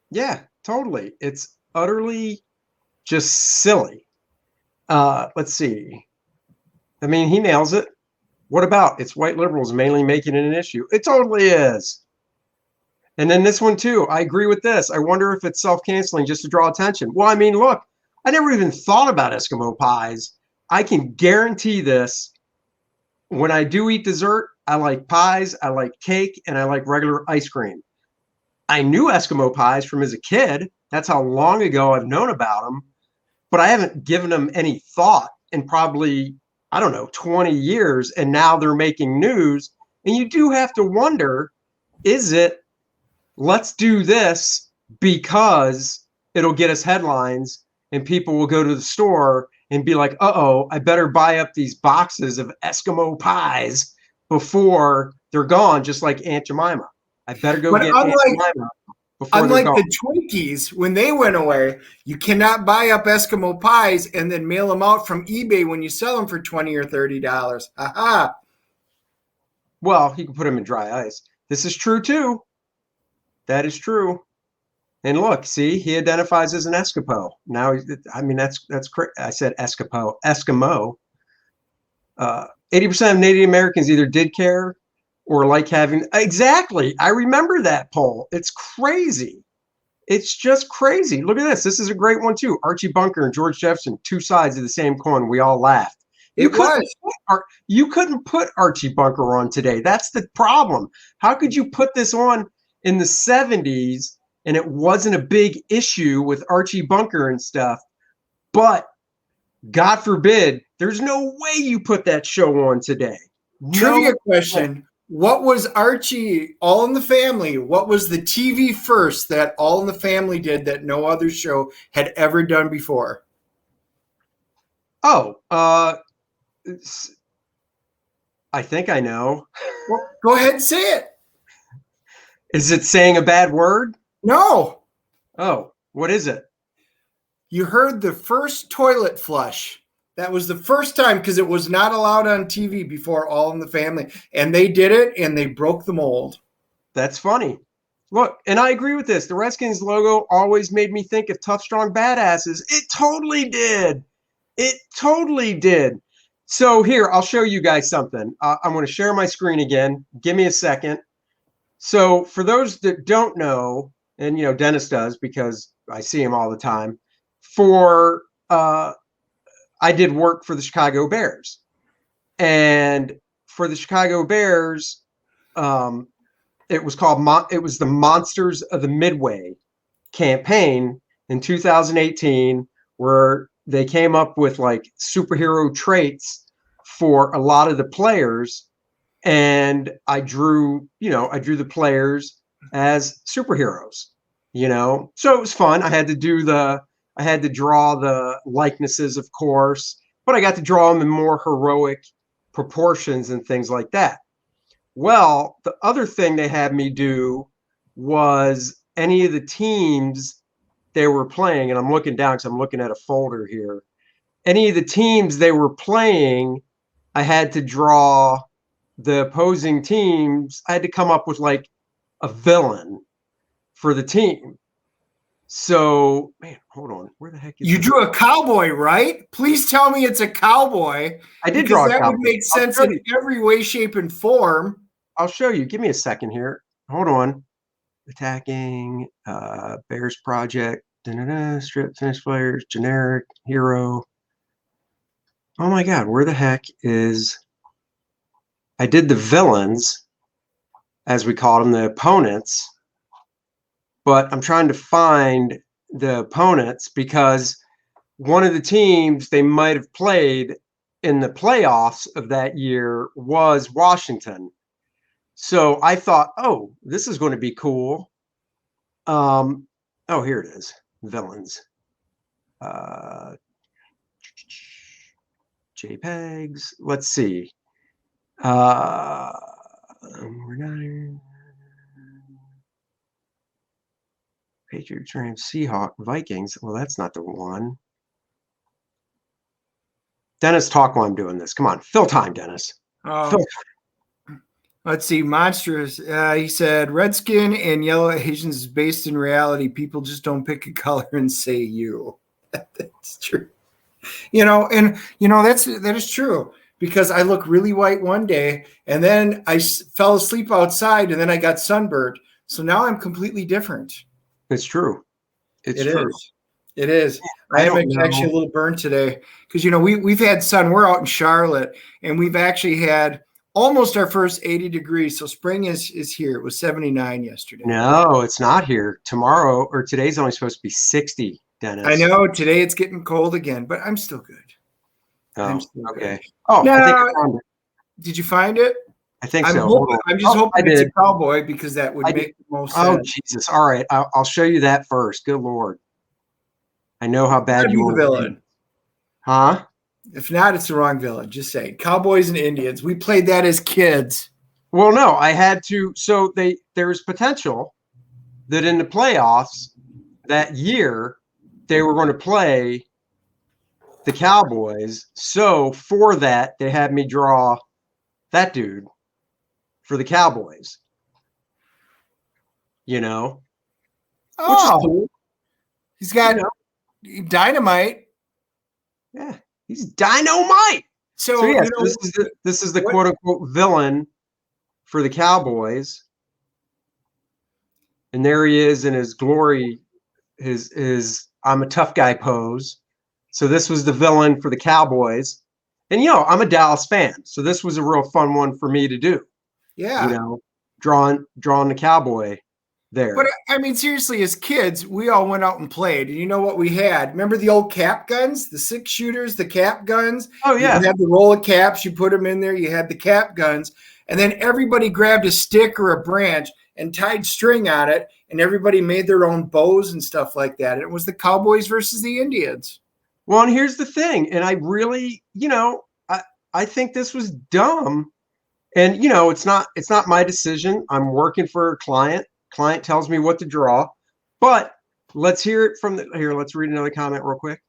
Yeah, totally. It's utterly just silly. Let's see. I mean, he nails it. What about it's white liberals mainly making it an issue? It totally is. And then this one too. I agree with this. I wonder if it's self-canceling just to draw attention. Well, I mean, look, I never even thought about Eskimo pies. I can guarantee this. When I do eat dessert, I like pies, I like cake, and I like regular ice cream. I knew Eskimo pies from as a kid. That's how long ago I've known about them. But I haven't given them any thought in probably, 20 years. And now they're making news. And you do have to wonder, is it, let's do this because it'll get us headlines and people will go to the store and be like, uh-oh, I better buy up these boxes of Eskimo pies before they're gone, just like Aunt Jemima. I better go get Aunt Jemima before Unlike they're gone. the Twinkies, when they went away, you cannot buy up Eskimo pies and then mail them out from eBay when you sell them for $20 or $30. Aha. Well, you can put them in dry ice. This is true too. That is true. And look, see, he identifies as an Eskimo. Now, I mean, that's I said Eskimo. 80% of Native Americans either did care or like having. Exactly. I remember that poll. It's crazy. It's just crazy. Look at this. This is a great one too. Archie Bunker and George Jefferson, two sides of the same coin. We all laughed. You couldn't put Archie Bunker on today. That's the problem. How could you put this on in the 70s and it wasn't a big issue with Archie Bunker and stuff? But God forbid, there's no way you put that show on today. Trivia question. What was Archie, All in the Family? What was the TV first that All in the Family did that no other show had ever done before? Oh, I think I know. Well, go ahead and say it. Is it saying a bad word? No. Oh, what is it? You heard the first toilet flush. That was the first time because it was not allowed on TV before All in the Family. And they did it and they broke the mold. That's funny. Look, and I agree with this. The Redskins logo always made me think of tough, strong badasses. It totally did. It totally did. So here, I'll show you guys something. I'm going to share my screen again. Give me a second. So for those that don't know, and you know, Dennis does because I see him all the time, I did work for the Chicago Bears. And for the Chicago Bears, it was the Monsters of the Midway campaign in 2018, where they came up with like superhero traits for a lot of the players. And I drew the players as superheroes, so it was fun. I had to draw the likenesses, of course, but I got to draw them in more heroic proportions and things like that. Well, the other thing they had me do was any of the teams they were playing, and I'm looking down because I'm looking at a folder here. Any of the teams they were playing, I had to draw the opposing teams. I had to come up with like a villain for the team. So, man, hold on. Where the heck is you drew a cowboy, right? Please tell me it's a cowboy. I did draw a cowboy. That would make sense in every way, shape, and form. I'll show you. Give me a second here. Hold on. Attacking, Bears Project, strip, finish players, generic, hero. Oh my God, where the heck is... I did the villains, as we called them, the opponents. But I'm trying to find the opponents because one of the teams they might have played in the playoffs of that year was Washington. So I thought, oh, this is going to be cool. Oh, here it is. Villains. JPEGs. Let's see. We're not here. Patriots, Rams, Seahawks, Vikings. Well, that's not the one. Dennis, talk while I'm doing this. Come on, fill time, Dennis. Fill time. Let's see. Monstrous. He said, Redskin and Yellow Asians is based in reality. People just don't pick a color and say you. That's true. That is true. Because I look really white one day, and then I fell asleep outside, and then I got sunburned. So now I'm completely different. It's true. It is. I am actually a little burnt today because we've had sun. We're out in Charlotte, and we've actually had almost our first 80 degrees. So spring is here. It was 79 yesterday. No, it's not here. Tomorrow or today's only supposed to be 60, Dennis. I know. Today it's getting cold again, but I'm still good. Oh, okay. Oh, now, I think I found it. Did you find it? I think I'm so. I'm just hoping it's a cowboy because that would make the most sense. Oh, Jesus. All right. I'll show you that first. Good Lord. I know how bad you are. Villain. Huh? If not, it's the wrong villain. Just say Cowboys and Indians. We played that as kids. Well, no, I had to. So there's potential that in the playoffs that year, they were going to play the Cowboys. So for that, they had me draw that dude for the Cowboys. You know? Which is cool. He's got dynamite. Yeah, he's dynamite. So yes, this is the quote unquote villain for the Cowboys. And there he is in his glory, his I'm a tough guy pose. So this was the villain for the Cowboys. And I'm a Dallas fan. So this was a real fun one for me to do. Yeah. Drawing the cowboy there. But I mean, seriously, as kids, we all went out and played. And you know what we had? Remember the old cap guns, the 6-shooters, the cap guns? Oh, yeah. You had the roll of caps, you put them in there, you had the cap guns. And then everybody grabbed a stick or a branch and tied string on it. And everybody made their own bows and stuff like that. And it was the Cowboys versus the Indians. Well, and here's the thing. And I really, I think this was dumb. And, it's not my decision. I'm working for a client. Client tells me what to draw. But let's hear it from let's read another comment real quick.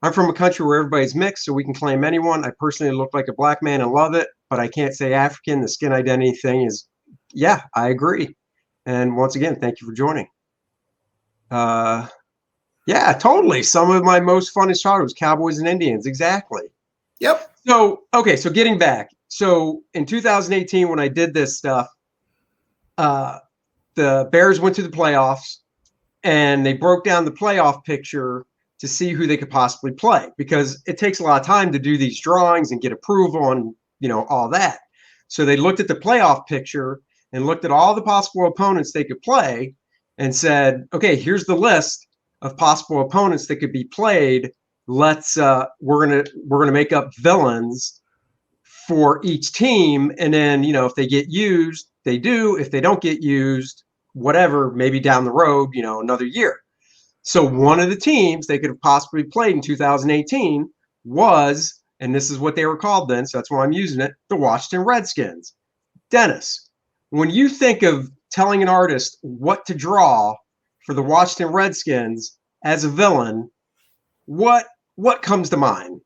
I'm from a country where everybody's mixed, so we can claim anyone. I personally look like a black man and love it, but I can't say African. The skin identity thing is, yeah, I agree. And once again, thank you for joining. Yeah, totally. Some of my most funnest childhood was Cowboys and Indians. Exactly. Yep. So getting back. So in 2018, when I did this stuff, the Bears went to the playoffs and they broke down the playoff picture to see who they could possibly play, because it takes a lot of time to do these drawings and get approval and, all that. So they looked at the playoff picture and looked at all the possible opponents they could play and said, okay, here's the list of possible opponents that could be played. Let's we're gonna make up villains for each team, and then if they get used, they do. If they don't get used, whatever, maybe down the road, another year. So one of the teams they could have possibly played in 2018 was, and this is what they were called then, so that's why I'm using it, the Washington Redskins. Dennis, when you think of telling an artist what to draw for the Washington Redskins as a villain, what comes to mind?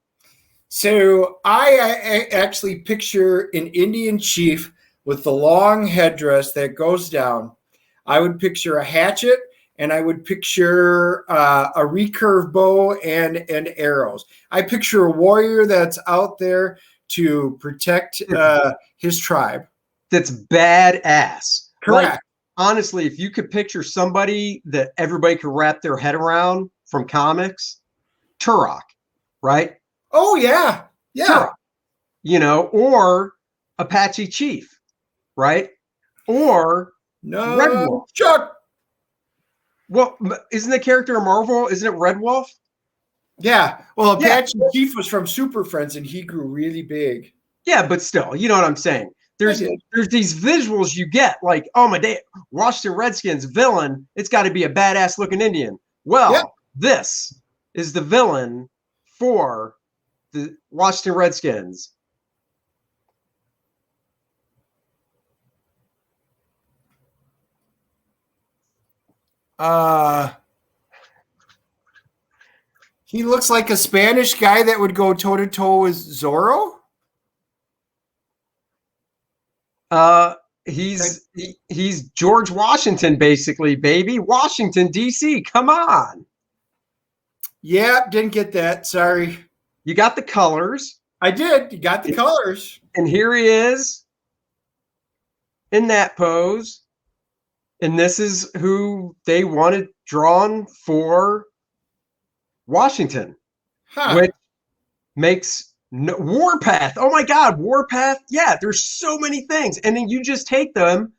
So I actually picture an Indian chief with the long headdress that goes down. I would picture a hatchet, and I would picture a recurve bow and arrows. I picture a warrior that's out there to protect his tribe. That's badass. Correct. Like, honestly, if you could picture somebody that everybody could wrap their head around from comics, Turok, right? Oh, yeah. Yeah. Turok, or Apache Chief, right? Or Red Wolf. Chuck. Well, isn't the character a Marvel? Isn't it Red Wolf? Yeah. Well, Apache Chief was from Super Friends, and he grew really big. Yeah, but still, you know what I'm saying? There's these visuals you get, like, oh my day, Washington Redskins villain, it's got to be a badass looking Indian. Well, this is the villain for the Washington Redskins. He looks like a Spanish guy that would go toe to toe with Zorro. He's George Washington, basically, baby. Washington, D.C. Come on. Yeah, didn't get that. Sorry. You got the colors. I did. You got the colors. And here he is in that pose. And this is who they wanted drawn for Washington, which makes Warpath. Oh my God, Warpath. Yeah, there's so many things. And then you just take them,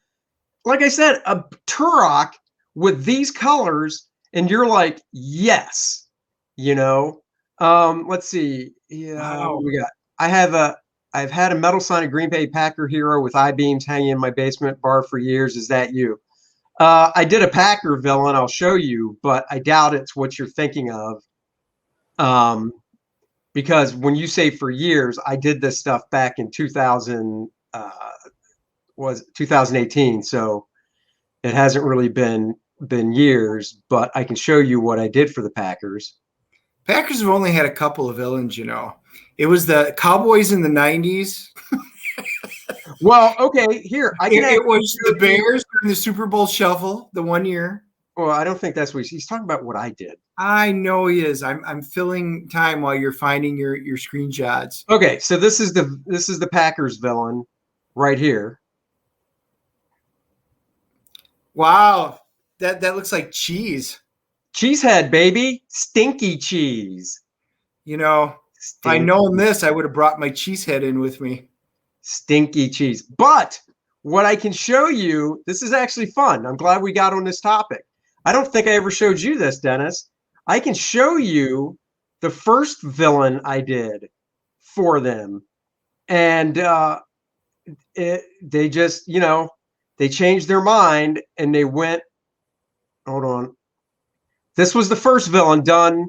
like I said, a Turok with these colors, and you're like, yes, let's see. Yeah, what we got? I've had a metal signed Green Bay Packer hero with I-beams hanging in my basement bar for years. Is that you? I did a Packer villain. I'll show you, but I doubt it's what you're thinking of. Because when you say for years, I did this stuff back in 2018. So it hasn't really been been years, but I can show you what I did for the Packers. Packers have only had a couple of villains, you know. It was the Cowboys in the 90s. Well, okay, here I can. It was the Bears during the Super Bowl shuffle the one year. Well, I don't think that's what he's talking about. What I did. I know he is. I'm filling time while you're finding your screenshots. Okay, so this is the Packers villain right here. Wow, that looks like cheese. Cheesehead, baby, stinky cheese. You know, if I known this, I would have brought my cheese head in with me. Stinky cheese. But what I can show you, this is actually fun. I'm glad we got on this topic. I don't think I ever showed you this, Dennis. I can show you the first villain I did for them. And they just, they changed their mind and they went, hold on. This was the first villain done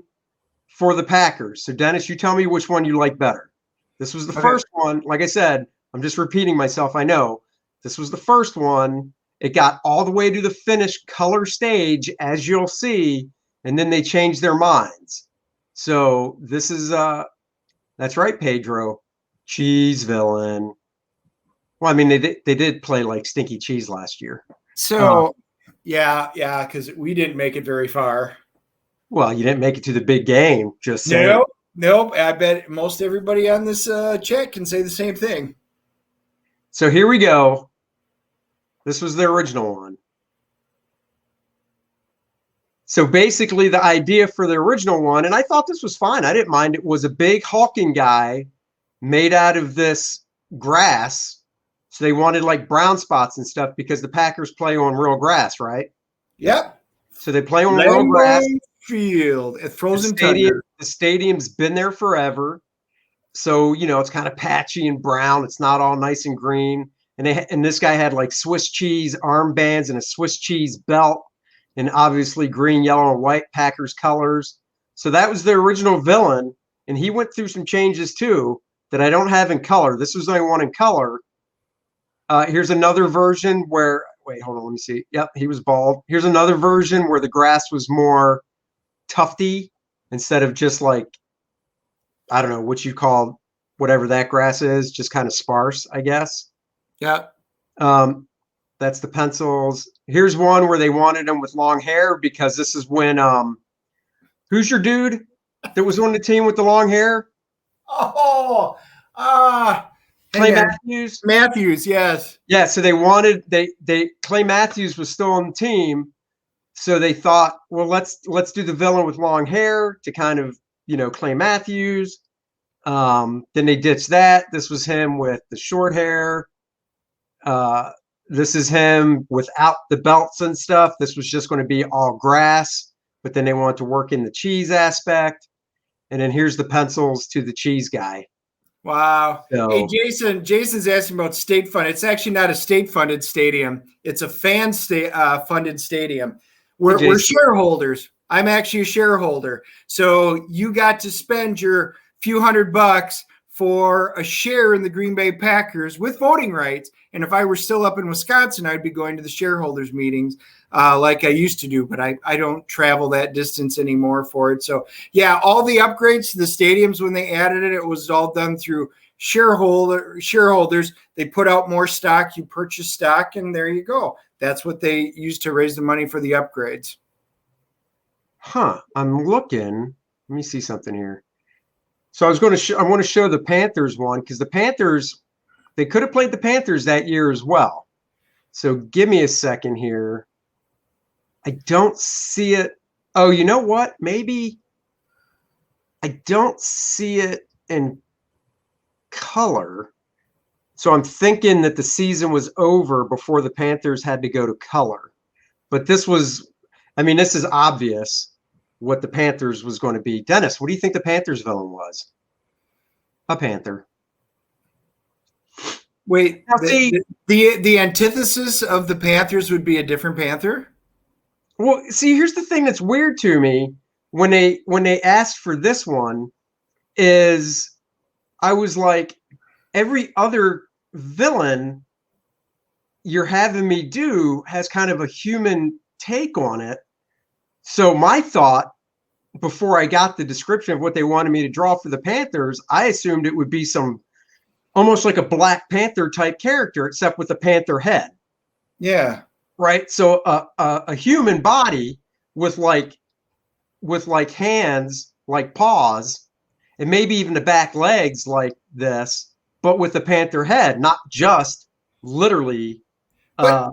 for the Packers. So, Dennis, you tell me which one you like better. This was the first one. Like I said, I'm just repeating myself. I know. This was the first one. It got all the way to the finished color stage, as you'll see, and then they changed their minds. So this is, that's right, Pedro. Cheese villain. Well, I mean, they did play like stinky cheese last year. So, yeah, because we didn't make it very far. Well, you didn't make it to the big game, just saying. Nope. I bet most everybody on this chat can say the same thing. So here we go. This was the original one. So basically the idea for the original one, and I thought this was fine. I didn't mind. It was a big hulking guy made out of this grass. So they wanted like brown spots and stuff because the Packers play on real grass, right? Yep. So they play on real grass. Field at Frozen Tundra. The stadium's been there forever. So, it's kind of patchy and brown. It's not all nice and green. And this guy had like Swiss cheese armbands and a Swiss cheese belt and obviously green, yellow, and white Packers colors. So that was the original villain. And he went through some changes too that I don't have in color. This was the only one in color. Here's another version where, wait, hold on, let me see. Yep, he was bald. Here's another version where the grass was more tufty instead of just like, I don't know what you call whatever that grass is, just kind of sparse, I guess. Yeah. That's the pencils. Here's one where they wanted him with long hair because this is when who's your dude that was on the team with the long hair? Clay Matthews. Matthews, yes. Yeah, so they wanted Clay Matthews was still on the team. So they thought, well, let's do the villain with long hair to kind of, Clay Matthews. Then they ditched that. This was him with the short hair. This is him without the belts and stuff. This was just going to be all grass, but then they wanted to work in the cheese aspect. And then here's the pencils to the cheese guy. Wow. So, hey, Jason's asking about state fund. It's actually not a state-funded stadium. It's a fan-funded stadium. We're shareholders. I'm actually a shareholder. So you got to spend your few $100 for a share in the Green Bay Packers with voting rights. And if I were still up in Wisconsin, I'd be going to the shareholders meetings like I used to do, but I don't travel that distance anymore for it. So yeah, all the upgrades to the stadiums, when they added it, it was all done through shareholders. They put out more stock, you purchase stock, and there you go. That's what they used to raise the money for the upgrades. I'm looking. Let me see something here. So I want to show the Panthers one because the Panthers, they could have played the Panthers that year as well. So give me a second here. I don't see it. Oh, you know what? Maybe I don't see it in color. So I'm thinking that the season was over before the Panthers had to go to color. But this is obvious what the Panthers was going to be. Dennis, what do you think the Panthers villain was? A panther. Wait, the antithesis of the Panthers would be a different panther? Well, see, here's the thing that's weird to me when they asked for this one is I was like, every other villain you're having me do has kind of a human take on it. So my thought, before I got the description of what they wanted me to draw for the Panthers, I assumed it would be some almost like a Black Panther type character, except with a panther head. Yeah. Right. So a human body with like hands, like paws, and maybe even the back legs like this, but with the panther head, not just literally But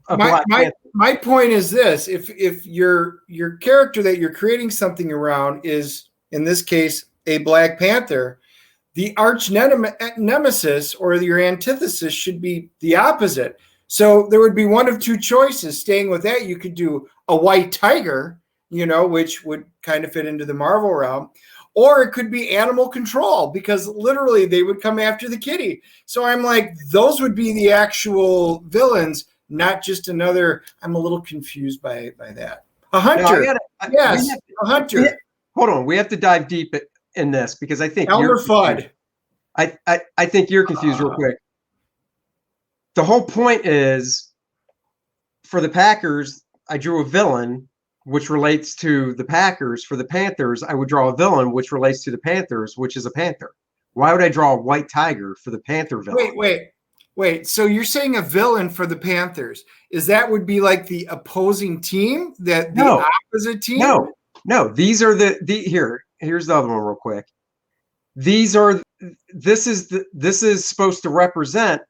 a Black Panther. my point is this: if your character that you're creating something around is, in this case, a Black Panther, the arch nemesis or your antithesis should be the opposite. So there would be one of two choices. Staying with that, you could do a white tiger, which would kind of fit into the Marvel realm, or it could be animal control, because literally they would come after the kitty. So I'm like, those would be the actual villains, not just another. I'm a little confused by that. A hunter. Yes, a hunter. Hold on. We have to dive deep in this, because I think Elmer Fudd. I think you're confused real quick. The whole point is, for the Packers, I drew a villain which relates to the Packers. For the Panthers, I would draw a villain which relates to the Panthers, which is a panther. Why would I draw a white tiger for the Panther villain? Wait. So you're saying a villain for the Panthers? Is that would be like the opposing team? The opposite team? No. These are here's the other one real quick. This is supposed to represent,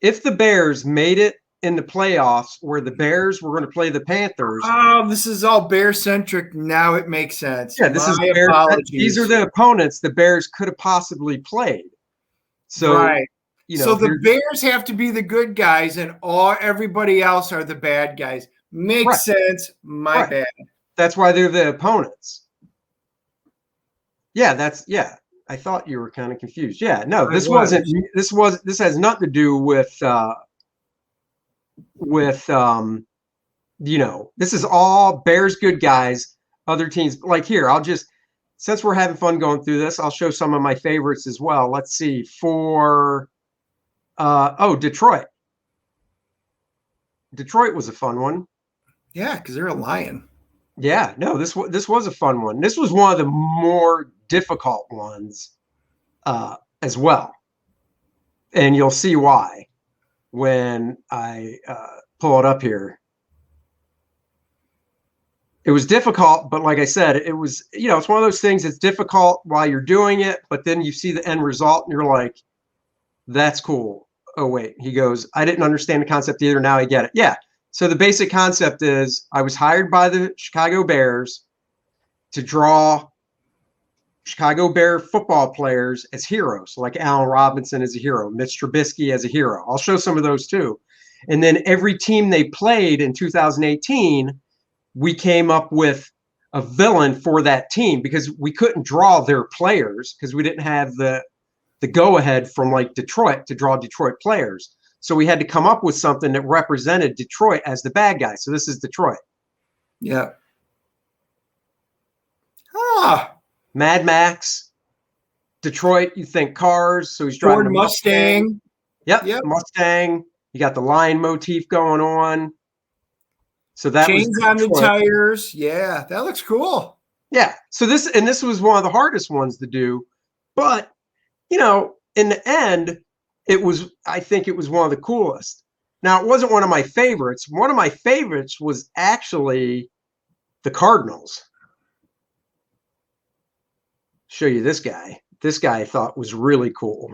if the Bears made it in the playoffs where the Bears were going to play the Panthers. Oh, this is all Bear centric. Now it makes sense. Yeah, this is Bears. These are the opponents the Bears could have possibly played. So, right. So the Bears have to be the good guys, and everybody else are the bad guys. Makes sense. My bad. That's why they're the opponents. Yeah, I thought you were kind of confused. Yeah, no, this wasn't. This has nothing to do with. This is all Bears good guys. Other teams, like here, since we're having fun going through this, I'll show some of my favorites as well. Let's see, for Detroit. Detroit was a fun one. Yeah, because they're a lion. Yeah, no, this was a fun one. This was one of the more difficult ones as well, and you'll see why when I pull it up here. It was difficult, but like I said, it was, it's one of those things that's difficult while you're doing it, but then you see the end result and you're like, that's cool. Oh, wait. He goes, I didn't understand the concept either. Now I get it. Yeah. So the basic concept is, I was hired by the Chicago Bears to draw Chicago Bear football players as heroes, like Allen Robinson as a hero, Mitch Trubisky as a hero. I'll show some of those too. And then every team they played in 2018, we came up with a villain for that team, because we couldn't draw their players because we didn't have the go-ahead from like Detroit to draw Detroit players. So we had to come up with something that represented Detroit as the bad guy. So this is Detroit. Yeah. Mad Max. Detroit, you think cars, so he's driving Ford Mustang. Yep, Mustang. You got the lion motif going on. So that chains on the tires. Yeah, that looks cool. Yeah. So this was one of the hardest ones to do, but in the end, I think it was one of the coolest. Now, it wasn't one of my favorites. One of my favorites was actually the Cardinals. Show you this guy. This guy I thought was really cool.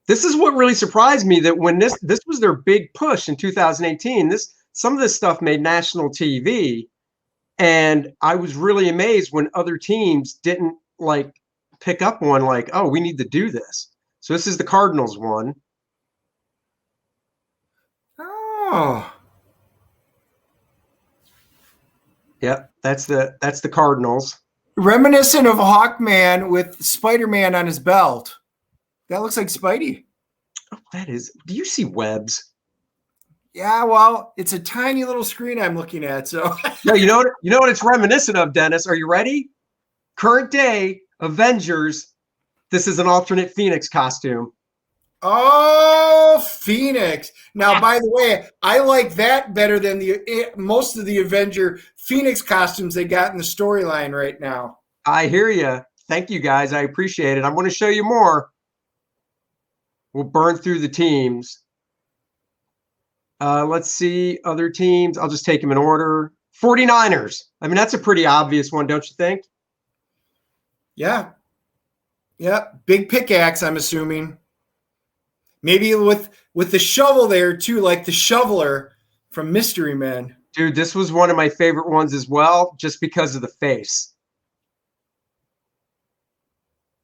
This is what really surprised me, that when this was their big push in 2018, some of this stuff made national TV, and I was really amazed when other teams didn't like pick up one, like, oh, we need to do this. So this is the Cardinals one. Oh. Yep, that's the Cardinals. Reminiscent of Hawkman with Spider-Man on his belt. That looks like Spidey. Oh, that is. Do you see webs? Yeah, well, it's a tiny little screen I'm looking at. So no, you know what it's reminiscent of, Dennis. Are you ready? Current day Avengers. This is an alternate Phoenix costume. Oh, Phoenix. Now, by the way, I like that better than most of the Avenger Phoenix costumes they got in the storyline right now. I hear you. Thank you, guys. I appreciate it. I'm going to show you more. We'll burn through the teams. Let's see other teams. I'll just take them in order. 49ers. I mean, that's a pretty obvious one, don't you think? Yeah. Yeah. Big pickaxe, I'm assuming. Maybe with the shovel there, too, like the shoveler from Mystery Men. Dude, this was one of my favorite ones as well, just because of the face.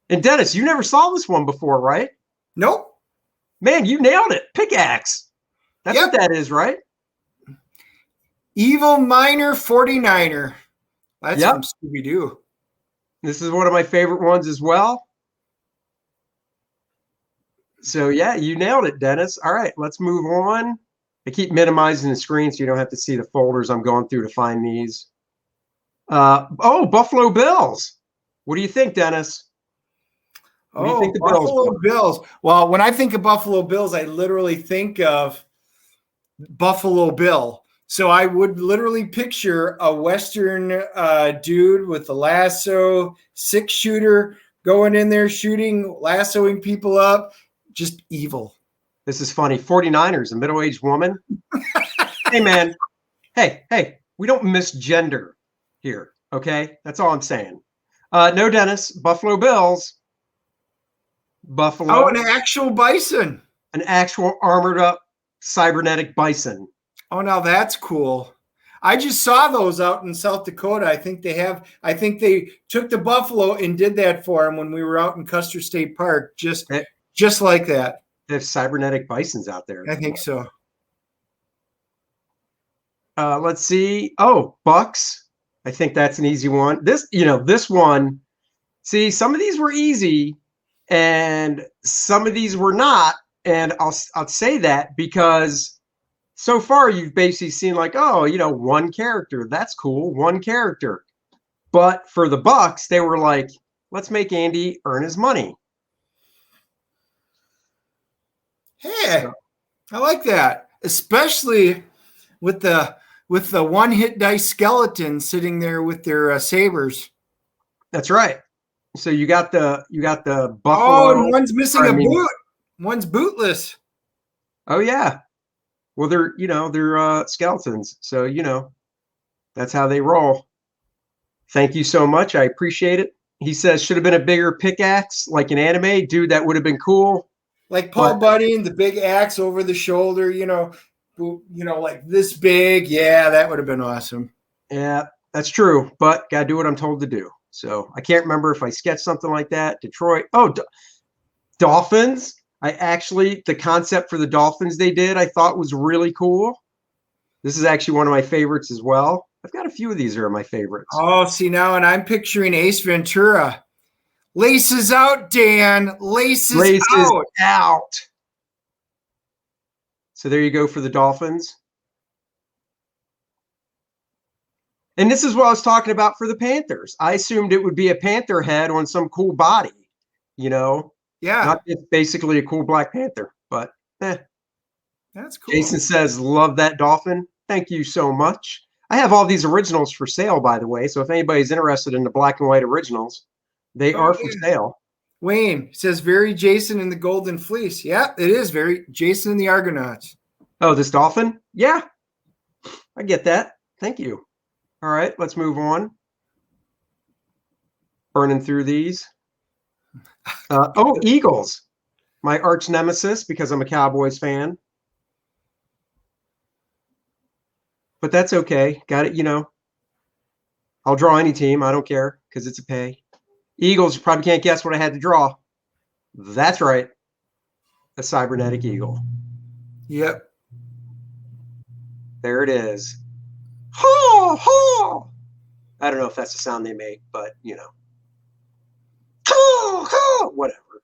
And Dennis, you never saw this one before, right? Nope. Man, you nailed it. Pickaxe. That's what that is, right? Evil Miner 49er. That's from Scooby-Doo. This is one of my favorite ones as well. So, yeah, you nailed it, Dennis. All right, let's move on. I keep minimizing the screen so you don't have to see the folders I'm going through to find these. Buffalo Bills. What do you think, Dennis? What do you think the Buffalo Bills. Well, when I think of Buffalo Bills, I literally think of Buffalo Bill. So I would literally picture a Western dude with a lasso, 6-shooter, going in there shooting, lassoing people up, just evil. This is funny. 49ers, a middle-aged woman. Hey, man. Hey, we don't misgender here, okay? That's all I'm saying. No, Dennis. Buffalo Bills. Buffalo. Oh, an actual bison. An actual armored-up cybernetic bison. Oh, now that's cool. I just saw those out in South Dakota. I think they took the buffalo and did that for them when we were out in Custer State Park, just like that. They have cybernetic bisons out there. I think so. Let's see. Oh, Bucks. I think that's an easy one. This one. See, some of these were easy, and some of these were not. And I'll say that because so far you've basically seen like, one character. That's cool, one character. But for the Bucks, they were like, let's make Andy earn his money. Hey, I like that, especially with the one-hit dice skeleton sitting there with their sabers. That's right. So you got the buffalo. Oh, and one's missing a boot. One's bootless. Oh yeah. Well, they're skeletons, so that's how they roll. Thank you so much. I appreciate it. He says should have been a bigger pickaxe like an anime, dude. That would have been cool. Like Paul Bunyan, the big axe over the shoulder, like this big. Yeah, that would have been awesome. Yeah, that's true. But gotta do what I'm told to do. So I can't remember if I sketched something like that. Detroit. Oh, Dolphins. The concept for the Dolphins they did, I thought was really cool. This is actually one of my favorites as well. I've got a few of these that are my favorites. Oh, see now, and I'm picturing Ace Ventura. Laces out, Dan. Laces out. So there you go for the Dolphins. And this is what I was talking about for the Panthers. I assumed it would be a Panther head on some cool body, Yeah. Not basically a cool Black Panther, but That's cool. Jason says, love that dolphin. Thank you so much. I have all these originals for sale, by the way. So if anybody's interested in the black and white originals, they are for sale. Wayne says, very Jason in the Golden Fleece. Yeah, it is very Jason in the Argonauts. Oh, this dolphin? Yeah, I get that. Thank you. All right, let's move on. Burning through these. Eagles. My arch nemesis because I'm a Cowboys fan. But that's okay. Got it, I'll draw any team. I don't care because it's a pay. Eagles, you probably can't guess what I had to draw. That's right. A cybernetic eagle. Yep. There it is. Haw, haw. I don't know if that's the sound they make, but, Haw, haw, whatever.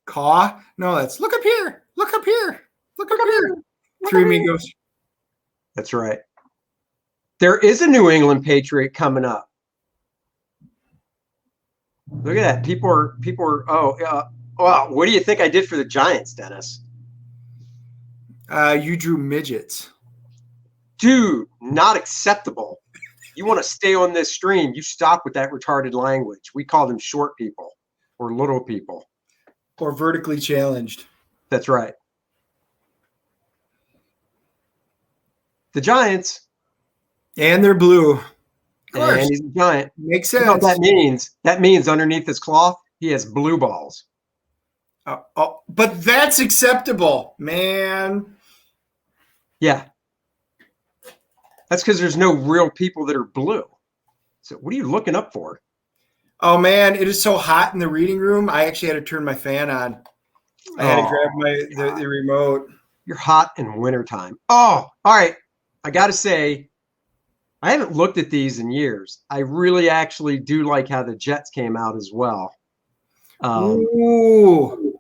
Caw? No, that's look up here. Look up here. Look up here. Three Amigos. That's right. There is a New England Patriot coming up. Look at that. People are Well, what do you think I did for the Giants, Dennis? You drew midgets. Dude, not acceptable. You want to stay on this stream, you stop with that retarded language. We call them short people or little people. Or vertically challenged. That's right. The Giants. And they're blue. Of course. And he's a giant. Makes sense. You know what that means? That means underneath his cloth, he has blue balls. But that's acceptable, man. Yeah. That's because there's no real people that are blue. So what are you looking up for? Oh, man, it is so hot in the reading room. I actually had to turn my fan on. I had to grab the remote. You're hot in wintertime. Oh, all right. I got to say, I haven't looked at these in years. I really actually do like how the Jets came out as well. Ooh.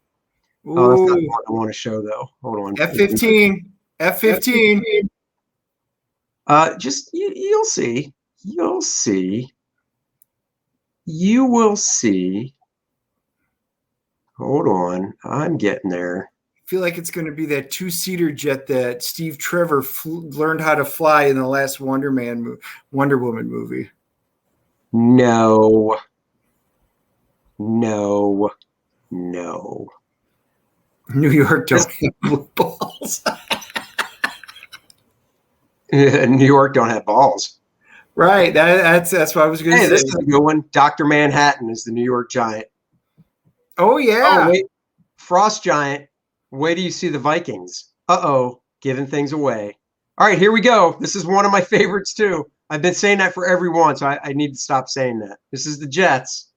Oh, that's not what I want to show, though. Hold on. F-15. F-15. Just you'll see. You'll see. You will see. Hold on. I'm getting there. I feel like it's going to be that two-seater jet that Steve Trevor learned how to fly in the last Wonder Woman movie. No. New York don't have blue balls. New York don't have balls. Right. That's what I was going to say. This is a good one. Dr. Manhattan is the New York Giant. Oh, yeah. Oh, wait. Frost Giant. Wait till you see the Vikings. Uh-oh. Giving things away. All right, here we go. This is one of my favorites, too. I've been saying that for everyone, so I need to stop saying that. This is the Jets.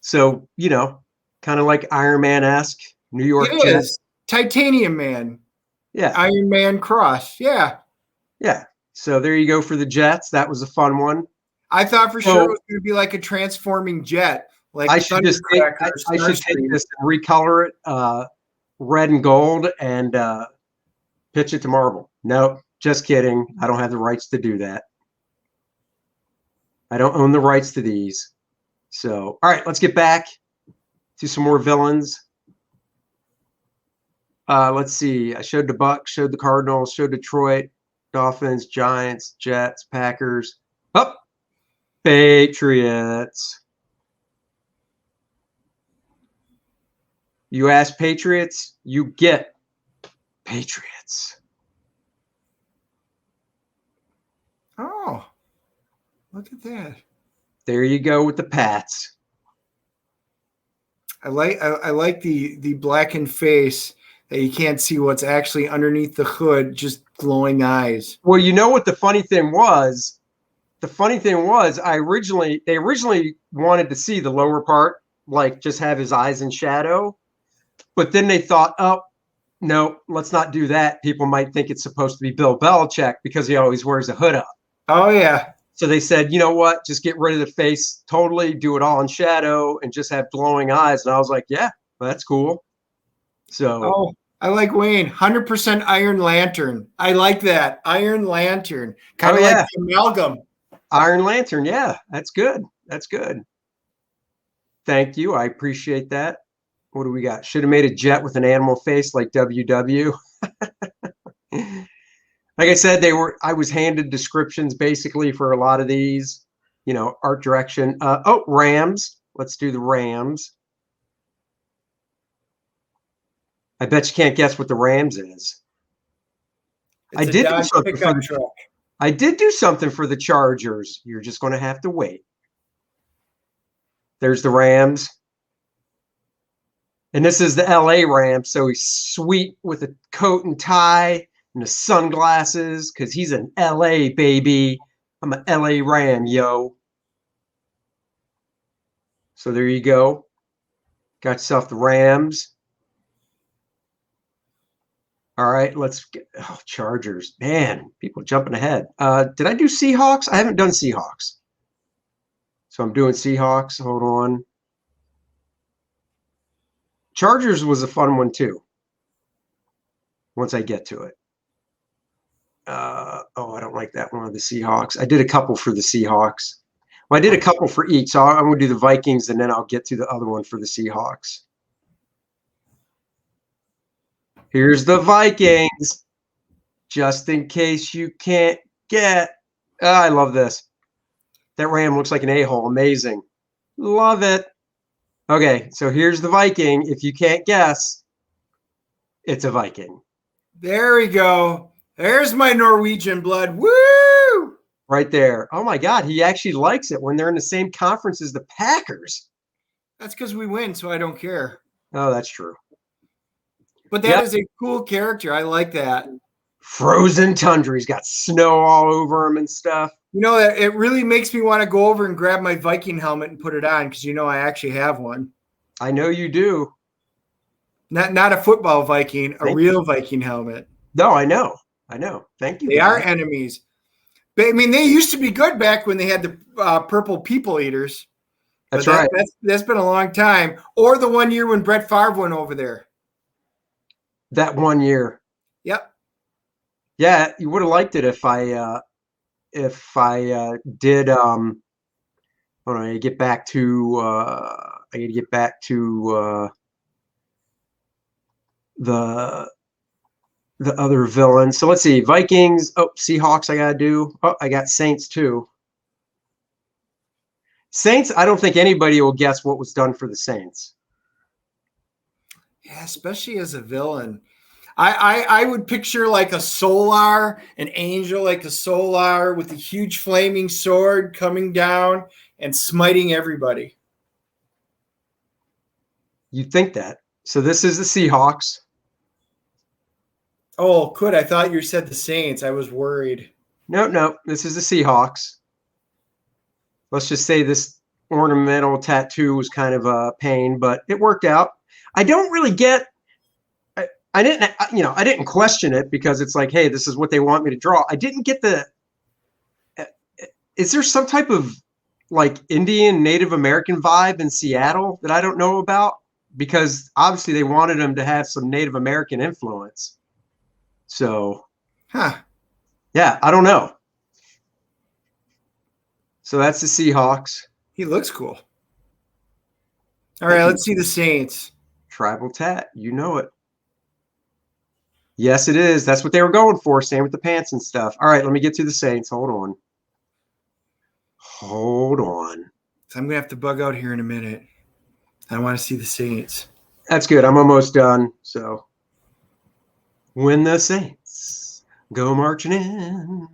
So, kind of like Iron Man-esque, New York Jets. Titanium Man. Yeah. Iron Man cross. Yeah. Yeah. So there you go for the Jets. That was a fun one. I thought for sure it was going to be like a transforming jet. Like I should take this and recolor it red and gold and pitch it to Marvel. No, just kidding. I don't have the rights to do that. I don't own the rights to these. So, all right, let's get back to some more villains. Let's see. I showed the Bucs, showed the Cardinals, showed Detroit, Dolphins, Giants, Jets, Packers. Oh, Patriots. You ask Patriots, you get Patriots. Oh, look at that. There you go with the Pats. I like the blackened face that you can't see what's actually underneath the hood, just glowing eyes. Well, you know what the funny thing was? The funny thing was they originally wanted to see the lower part, like just have his eyes in shadow. But then they thought, oh, no, let's not do that. People might think it's supposed to be Bill Belichick because he always wears a hood up. Oh, yeah. So they said, you know what? Just get rid of the face totally, do it all in shadow, and just have glowing eyes. And I was like, yeah, well, that's cool. So, I like Wayne. 100% Iron Lantern. I like that. Iron Lantern. Kind of like the amalgam. Iron Lantern. Yeah, that's good. That's good. Thank you. I appreciate that. What do we got? Should have made a jet with an animal face like WW. Like I said, I was handed descriptions basically for a lot of these, art direction. Rams. Let's do the Rams. I bet you can't guess what the Rams is. I did do something for the Chargers. You're just going to have to wait. There's the Rams. And this is the LA Rams. So he's sweet with a coat and tie and the sunglasses because he's an LA baby. I'm an LA Ram, yo. So there you go. Got yourself the Rams. All right, let's get Chargers. Man, people jumping ahead. Did I do Seahawks? I haven't done Seahawks. So I'm doing Seahawks. Hold on. Chargers was a fun one too. Once I get to it. I don't like that one of the Seahawks. I did a couple for the Seahawks. Well, I did a couple for each, so I'm going to do the Vikings, and then I'll get to the other one for the Seahawks. Here's the Vikings, just in case you can't get. Oh, I love this. That Ram looks like an a-hole. Amazing. Love it. Okay, so here's the Viking. If you can't guess, it's a Viking. There we go. There's my Norwegian blood. Woo! Right there. Oh, my God. He actually likes it when they're in the same conference as the Packers. That's because we win, so I don't care. Oh, that's true. But that is a cool character. I like that. Frozen tundra. He's got snow all over him and stuff. You know, it really makes me want to go over and grab my Viking helmet and put it on because, you know, I actually have one. I know you do. Not a football Viking, a real Viking helmet. No, I know. Thank you. They are enemies. But, I mean, they used to be good back when they had the purple people eaters. That's right. That's been a long time. Or the 1 year when Brett Favre went over there. That 1 year. Yep. Yeah, you would have liked it if I did hold on, I get back to the other villain. So let's see. Vikings. Oh, Seahawks I gotta do. Oh, I got Saints too. Saints, I don't think anybody will guess what was done for the Saints. Yeah, especially as a villain. I would picture like a Solar, an angel like a Solar with a huge flaming sword coming down and smiting everybody. You'd think that. So this is the Seahawks. Oh, I thought you said the Saints. I was worried. No. This is the Seahawks. Let's just say this ornamental tattoo was kind of a pain, but it worked out. I don't really get. I didn't question it because it's like, hey, this is what they want me to draw. I didn't get the. Is there some type of like Indian Native American vibe in Seattle that I don't know about? Because obviously they wanted them to have some Native American influence. So, yeah, I don't know. So that's the Seahawks. He looks cool. All right, let's see the Saints. Tribal tat, you know it. Yes, it is. That's what they were going for. Same with the pants and stuff. All right, let me get to the Saints. Hold on. So I'm going to have to bug out here in a minute. I want to see the Saints. That's good. I'm almost done. So, when the Saints go marching in.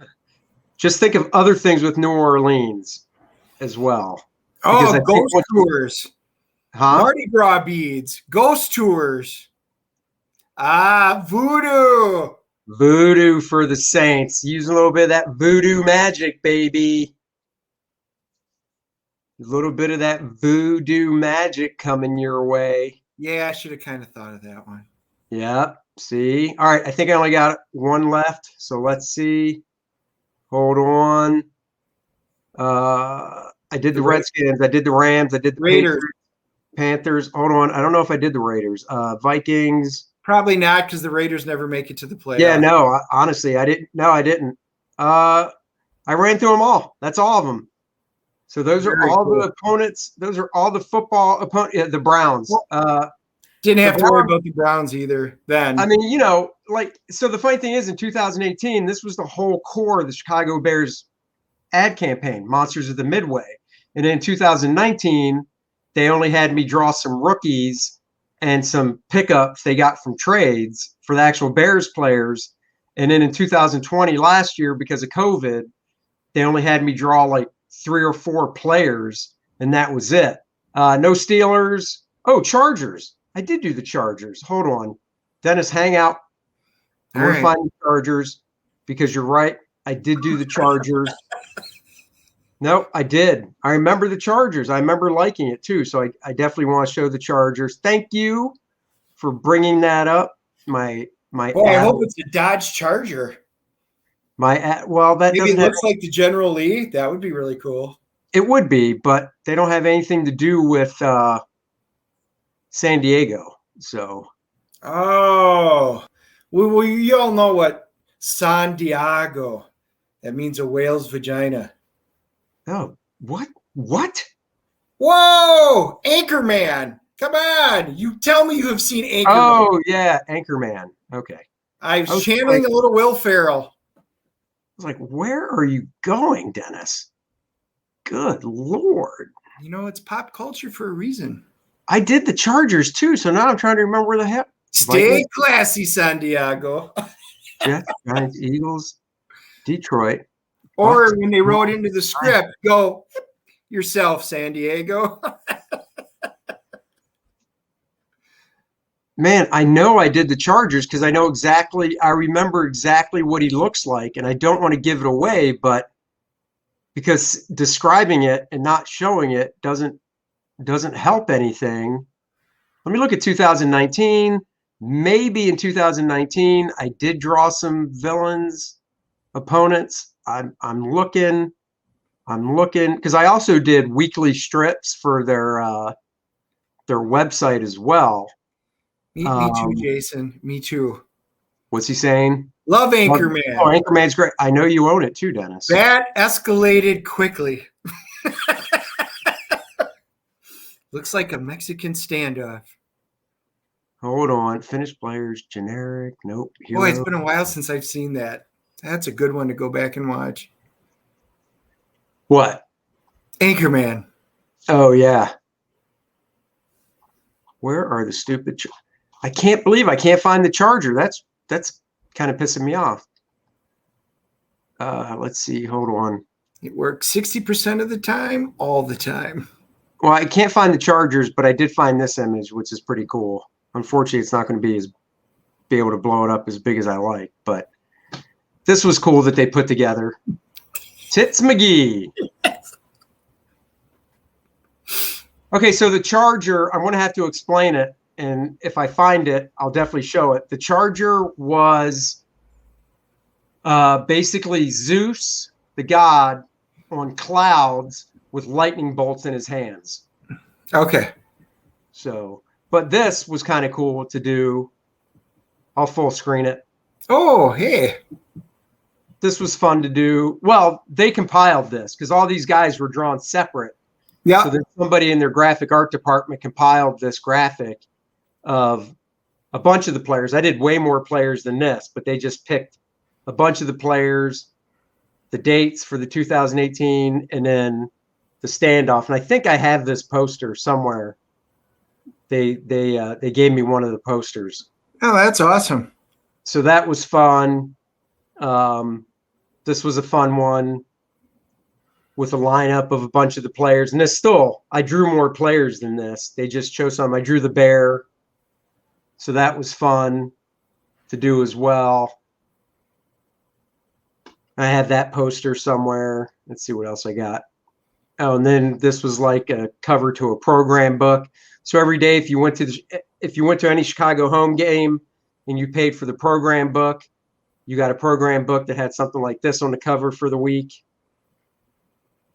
Just think of other things with New Orleans as well. Oh, ghost tours. Huh? Mardi Gras beads. Ghost tours. Voodoo. Voodoo for the Saints. Use a little bit of that voodoo magic, baby. A little bit of that voodoo magic coming your way. Yeah, I should have kind of thought of that one. Yeah. See? All right. I think I only got one left. So let's see. Hold on. I did the Redskins. I did the Rams. I did the Raiders. Panthers. Hold on. I don't know if I did the Raiders. Vikings. Probably not because the Raiders never make it to the playoffs. Yeah, no. Honestly, I didn't. No, I didn't. I ran through them all. That's all of them. So those are all the opponents. Those are all the football opponents. Yeah, the Browns. Didn't have to worry about the Browns either then. I mean, so the funny thing is in 2018, this was the whole core of the Chicago Bears ad campaign, Monsters of the Midway. And in 2019, they only had me draw some rookies and some pickups they got from trades for the actual Bears players. And then in 2020, last year, because of COVID, they only had me draw like 3 or 4 players, and that was it. No Steelers. Oh, Chargers. I did do the Chargers. Hold on. Dennis, hang out. I'm going to find the Chargers because you're right. I did do the Chargers. No, I did. I remember the Chargers. I remember liking it too. So I definitely want to show the Chargers. Thank you for bringing that up. I hope it's a Dodge Charger. Well, that maybe it looks like the General Lee. That would be really cool. It would be, but they don't have anything to do with San Diego. So. Oh, well, you all know what San Diego. That means a whale's vagina. Oh, what? What? Whoa, Anchorman. Come on. You tell me you have seen Anchorman. Oh, yeah, Anchorman. Okay. I was was channeling like- a little Will Ferrell. I was like, where are you going, Dennis? Good Lord. You know, it's pop culture for a reason. I did the Chargers too, so now I'm trying to remember where the heck. Stay Vikings, classy, San Diego. Jets, Giants, Eagles, Detroit. Or Bucks. when they wrote into the script, go yourself, San Diego. Man, I know I did the Chargers because I remember exactly what he looks like, and I don't want to give it away, but because describing it and not showing it doesn't help anything. Let me look at 2019. Maybe in 2019 I did draw some villains, opponents. I'm looking because I also did weekly strips for their website as well. Me too, Jason. Me too. What's he saying? Love Anchorman. Oh, Anchorman's great. I know you own it too, Dennis. That escalated quickly. Looks like a Mexican standoff. Hold on. Finished players, generic. Nope. Boy, it's been a while since I've seen that. That's a good one to go back and watch. What? Anchorman. Oh, yeah. Where are the stupid... I can't believe I can't find the Charger. That's kind of pissing me off. Let's see. Hold on. It works 60% of the time, all the time. Well, I can't find the Chargers, but I did find this image, which is pretty cool. Unfortunately, it's not going to be able to blow it up as big as I like, but this was cool that they put together. Tits McGee. Okay, so the Charger, I'm going to have to explain it, and if I find it, I'll definitely show it. The Charger was basically Zeus, the god, on clouds with lightning bolts in his hands. Okay. So, but this was kind of cool to do. I'll full screen it. Oh, hey. This was fun to do. Well, they compiled this because all these guys were drawn separate. Yeah. So that somebody in their graphic art department compiled this graphic of a bunch of the players. I did way more players than this, but they just picked a bunch of the players, the dates for the 2018, and then the standoff. And I think I have this poster somewhere. They gave me one of the posters. Oh, that's awesome. So that was fun. This was a fun one with a lineup of a bunch of the players. And I drew more players than this. They just chose some. I drew the bear. So that was fun to do as well. I have that poster somewhere. Let's see what else I got. Oh, and then this was like a cover to a program book. So every day, if you went to any Chicago home game and you paid for the program book, you got a program book that had something like this on the cover for the week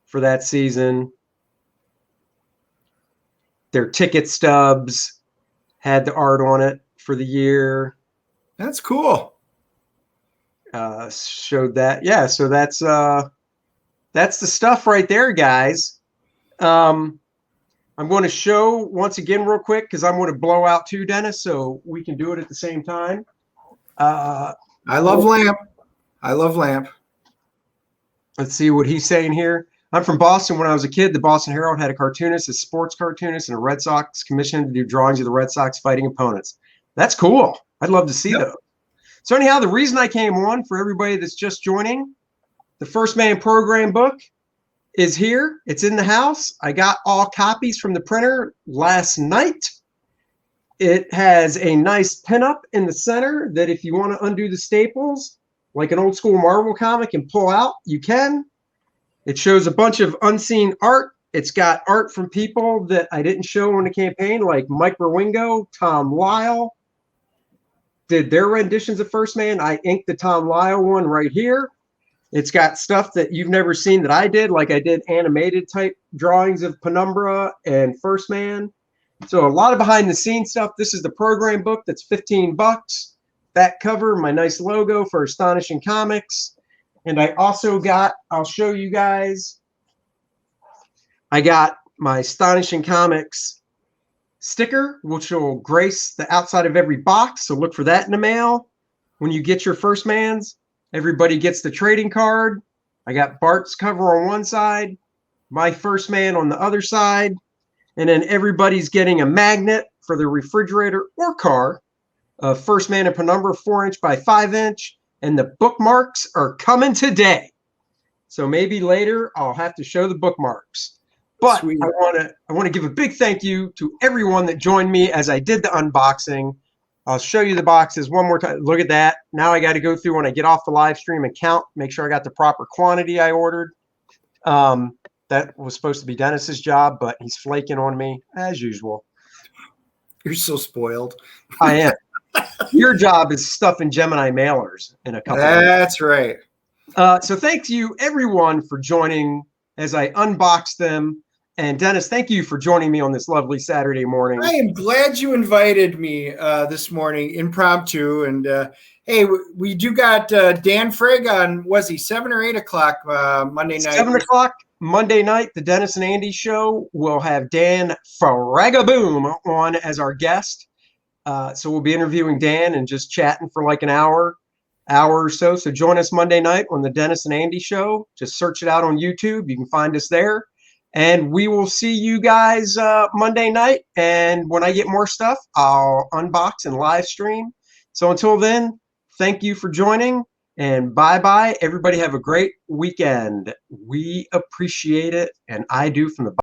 for that season. Their ticket stubs had the art on it for the year. That's cool. Showed that. Yeah, so that's the stuff right there, guys. I'm going to show once again real quick because I'm going to blow out too, Dennis, so we can do it at the same time. I love Lamp. I love Lamp. Let's see what he's saying here. I'm from Boston. When I was a kid, the Boston Herald had a cartoonist, a sports cartoonist, and a Red Sox commissioned to do drawings of the Red Sox fighting opponents. That's cool. I'd love to see those. So anyhow, the reason I came on for everybody that's just joining, the 1stMan program book is here. It's in the house. I got all copies from the printer last night. It has a nice pinup in the center that if you want to undo the staples, like an old school Marvel comic, and pull out, you can. It shows a bunch of unseen art. It's got art from people that I didn't show on the campaign, like Mike Rowingo, Tom Lyle. Did their renditions of 1stMan. I inked the Tom Lyle one right here. It's got stuff that you've never seen that I did, like I did animated type drawings of Penumbra and 1stMan. So a lot of behind the scenes stuff. This is the program book that's $15. Back cover, my nice logo for Astonishing Comics. And I also got, I'll show you guys, I got my Astonishing Comics sticker, which will grace the outside of every box. So look for that in the mail. When you get your 1stMans, everybody gets the trading card. I got Bart's cover on one side, my 1stMan on the other side, and then everybody's getting a magnet for their refrigerator or car. 1stMan in Penumbra, 4" by 5", and the bookmarks are coming today. So maybe later I'll have to show the bookmarks. But Sweet. I want to give a big thank you to everyone that joined me as I did the unboxing. I'll show you the boxes one more time. Look at that. Now I got to go through when I get off the live stream and count, make sure I got the proper quantity I ordered. That was supposed to be Dennis's job, but he's flaking on me as usual. You're so spoiled. I am. Your job is stuffing Gemini mailers in a couple of weeks. That's right. So thank you everyone for joining as I unbox them. And Dennis, thank you for joining me on this lovely Saturday morning. I am glad you invited me this morning, impromptu. And hey, we do got Dan Frigg on, was he 7 or 8 o'clock Monday night? 7 o'clock Monday night, the Dennis and Andy show. We'll have Dan Fragaboom on as our guest. So we'll be interviewing Dan and just chatting for like an hour or so. So join us Monday night on the Dennis and Andy show. Just search it out on YouTube. You can find us there. And we will see you guys Monday night. And when I get more stuff, I'll unbox and live stream. So until then, thank you for joining. And bye-bye. Everybody have a great weekend. We appreciate it. And I do from the